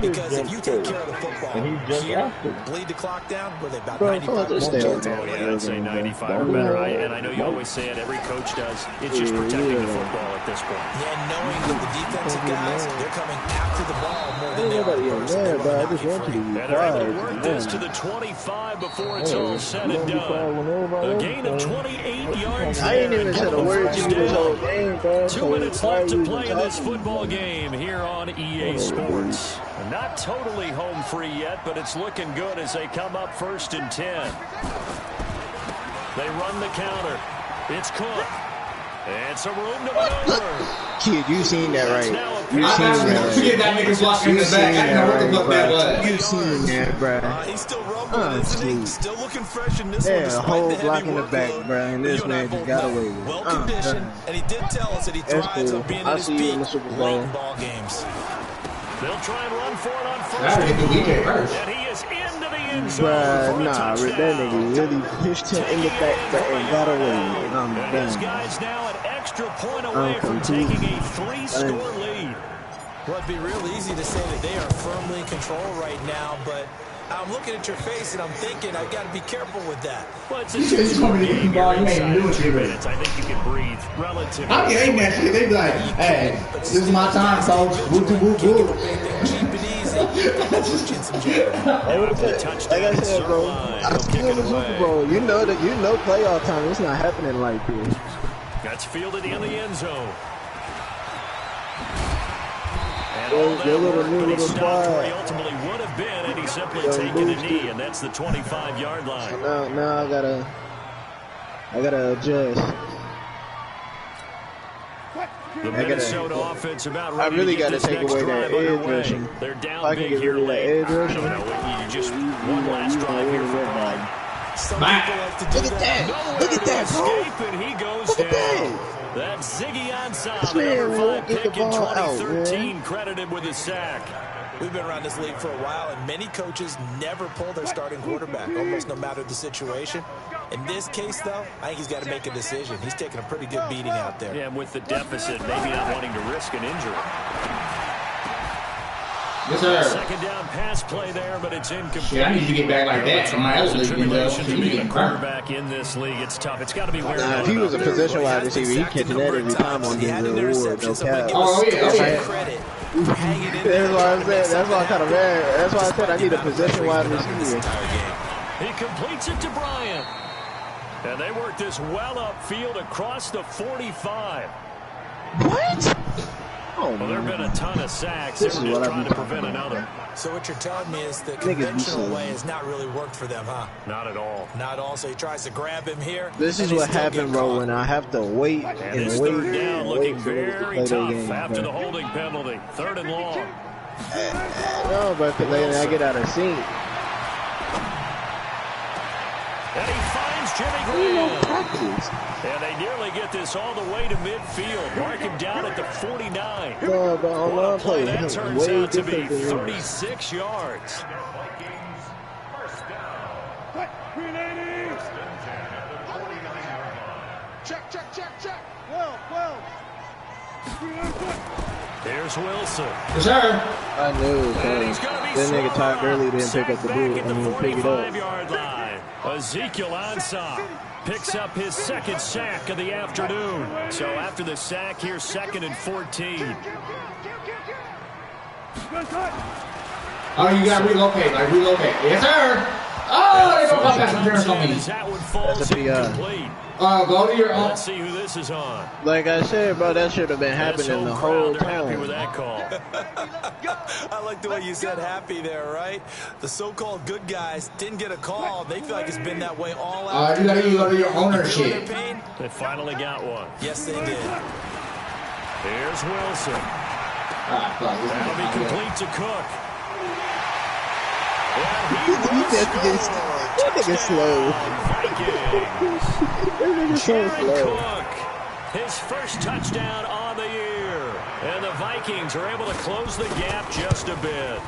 Because if you take care of the football here, bleed the clock down, were they about 95%? Oh, yeah, I'd say 95 or better. And I know you always say it, every coach does. It's just protecting the football at this point. Yeah, knowing that the defensive guys, they're coming after the ball more than they are the person they But I run just want you to be And they're able to work quiet. this to the 25 before it's all said and done. A gain of 28 yards I ain't there. even said a word to you this whole game, bro. 2 minutes left to play in this football game here on EA Sports. Not totally home free yet, but it's looking good as they come up 1st and 10. They run the counter. It's Cook. And some room to maneuver. Kid, you seen that right? You I seen that never forget that nigga blocking in the back. I didn't know what the fuck that was. You seen that, bro? He's still rumbling, isn't he? Still looking fresh in this one. Yeah, a despite whole the heavy block in the back, workload. bro, and this You and I man just both got know, away with it. well conditioned, and he did tell us that he That's thrives cool. on being I'll at his see you in the peak Super Bowl. late in ball games. They'll try and run for it on 1st Gotta get the and DJ first. And he is into the end zone Bruh, for a nah, touchdown. that nigga really pushed him in the back and got away. I'm And his done. guy's now an extra point away from complete. taking a 3-score lead. Well, it'd be real easy to say that they are firmly in control right now, but I'm looking at your face and I'm thinking I've got to be careful with that. Well, it's a You said you told me to keep ball. You ain't even doing shit with it. minutes. I think you can breathe relatively. I ain't that shit. They be like, hey, this is my time, coach. Woo, woo, woo, woo. Cheap and easy. Get some jeopardy. Like I said, bro, I still in the Super Bowl. You know playoff time. It's not happening like this. That's fielded in the end zone. And Well, all that they're work, little new but he little stopped where he squad. ultimately would have been, and he simply Yo, taken a boost knee, it. and that's the 25-yard line. Now I gotta adjust. The Minnesota offense about I ready really to get gotta this take next away that drive edge underway. rushing. They're If down I can big get here rid of that late. edge I rushing. don't know. You just one last drive here for Clyde. Some people like to do Look at that! Nowhere Look at to that, bro! escape, and he goes Look at down. that! That's Ziggy Ansah, Man, the number 5 get the pick in ball out, 2013, credited with a sack. We've been around this league for a while, and many coaches never pull their starting quarterback, almost no matter the situation. In this case, though, I think he's got to make a decision. He's taking a pretty good beating out there. Yeah, and with the deficit, maybe not wanting to risk an injury. Yes, sir. Second down pass play there, but it's incomplete. Shit, I need to get back like that from my other league. Tribulation to You be a getting burnt. quarterback in this league. It's tough. It's got to be weird. Nah, if he was a position wide receiver, he catching that every time on his reward. No cap. Oh, yeah. Credit for hanging in That's there. why I said. That's why I'm kind of mad. That's why I said I need a position wide receiver. He completes it to Bryant. And they work this well upfield across the 45. What? Oh, Well, there have been a ton of sacks. They were just trying to prevent another. So what you're telling me is the conventional way has not really worked for them, huh? Not at all. Not at all. So he tries to grab him here. This is what happened, bro, when I have to wait And and this wait third down and looking wait for this to very play their tough game, after bro. the holding penalty. 3rd and long. No, but later I get out of sync. And he finds Jimmy Graham. And they nearly get this all the way to midfield. Mark him down at the 49. No, but on What a my play play, that it's turns way out to be. different than yours. 36 yards. Check. Well. Here's Wilson. Yes, sir. I knew it, And he's cuz. going to be That nigga Todd Gurley didn't pick up the boot at the and he pick it up. 45-yard line. Ezekiel Ansah picks up his 2nd sack of the afternoon. So after the sack, here's 2nd and 14. Oh, you got to relocate. Like, relocate. Yes, sir. Oh, they don't come back interference on me. That one falls That's a PR. incomplete. Go to your own. Let's see who this is on. Like I said, bro, that should have been happening the whole They're happy with time. that call. I like the way you said happy there, right? The so-called good guys didn't get a call. They feel like it's been that way all out. You got to go to your Feel their ownership. pain? They finally got one. Yes, they did. Here's Wilson. That'll be complete to Cook. That nigga slow. That nigga so slow. Cook, his first touchdown on the year. And the Vikings are able to close the gap just a bit.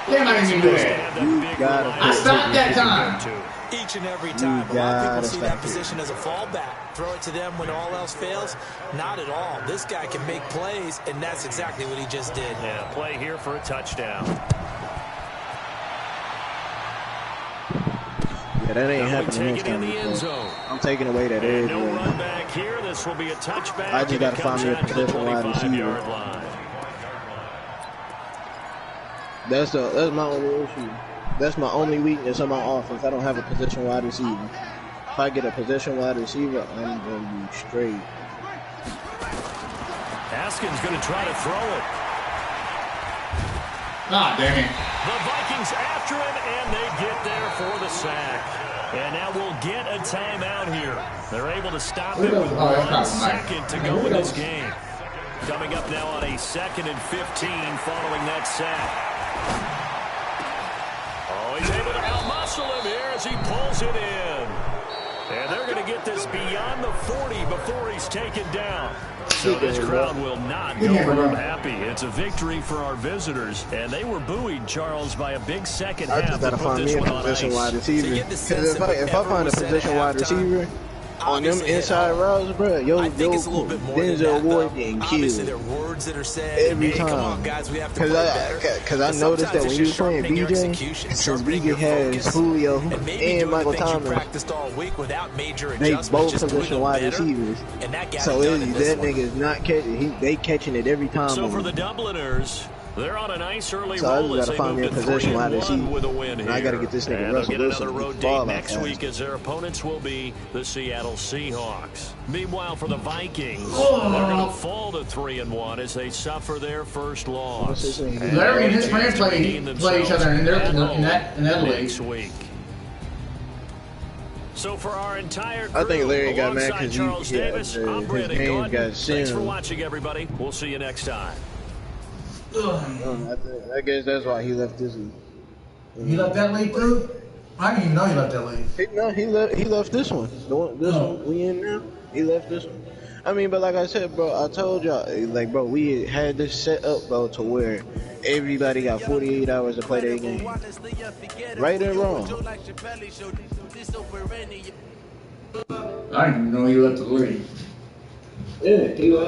Damn, I didn't even do that. I stopped that time. Each and every time. A lot of people see that position as a fallback. Throw it to them when all else fails. Not at all. This guy can make plays, and that's exactly what he just did. Yeah, play here for a touchdown. Yeah, that ain't happening this In the time. end zone. I'm taking away that edge. No man. run back here. This will be a touchback. I just got to find me a position wide receiver. Line. That's my only issue. That's my only weakness on my offense. I don't have a position wide receiver. If I get a position wide receiver, I'm going to be straight. Haskins going to try to throw it. Ah, damn it. The Vikings after him, and they get there for the sack. And now we'll get a timeout here. They're able to stop it with 1 second to go in this game. Coming up now on a 2nd and 15 following that sack. Oh, he's able to outmuscle him here as he pulls it in. And they're going to get this beyond the 40 before he's taken down. So this crowd will not go home happy. It's a victory for our visitors, and they were buoyed, Charles, by a big second I half. just got to find me a position wide receiver. So Because if I find a position wide receiver on them inside routes, bro, yo, Denzel Ward getting Obviously, there killed are words that are said. every Hey, come on, time. guys, we have to play better. Because I noticed that when you playing BJ, since BJ has Julio and Michael Thomas, all week without major they adjustments, both just position doing wide better, receivers. and that got So it done in this that one. nigga's not catching. They catching it every time. So for the Dubliners, they're on a nice early So I roll just as gotta they find me move a to position wide 3-1 receiver. with a win here. And I gotta get this nigga and they'll Russell get Wilson another to road ball date out next fast. week as their opponents will be the Seattle Seahawks. Meanwhile, for the Vikings, they're going to fall to 3-1 as they suffer their first loss. Larry and his friends play each other in that league. Next week. So for our entire I think crew, Larry got mad alongside 'cause Charles Davis, I'm his Brandon game Gaudin. got Thanks for simmed. watching, everybody. We'll see you next time. I guess that's why he left this league. He left that league too? I didn't even know he left that league. He left this one. This one we in now. He left this one. I mean, but like I said, bro, I told y'all, like, bro, we had this set up, bro, to where everybody got 48 hours to play their game. Right or wrong. I didn't even know he left the league. Yeah, he left.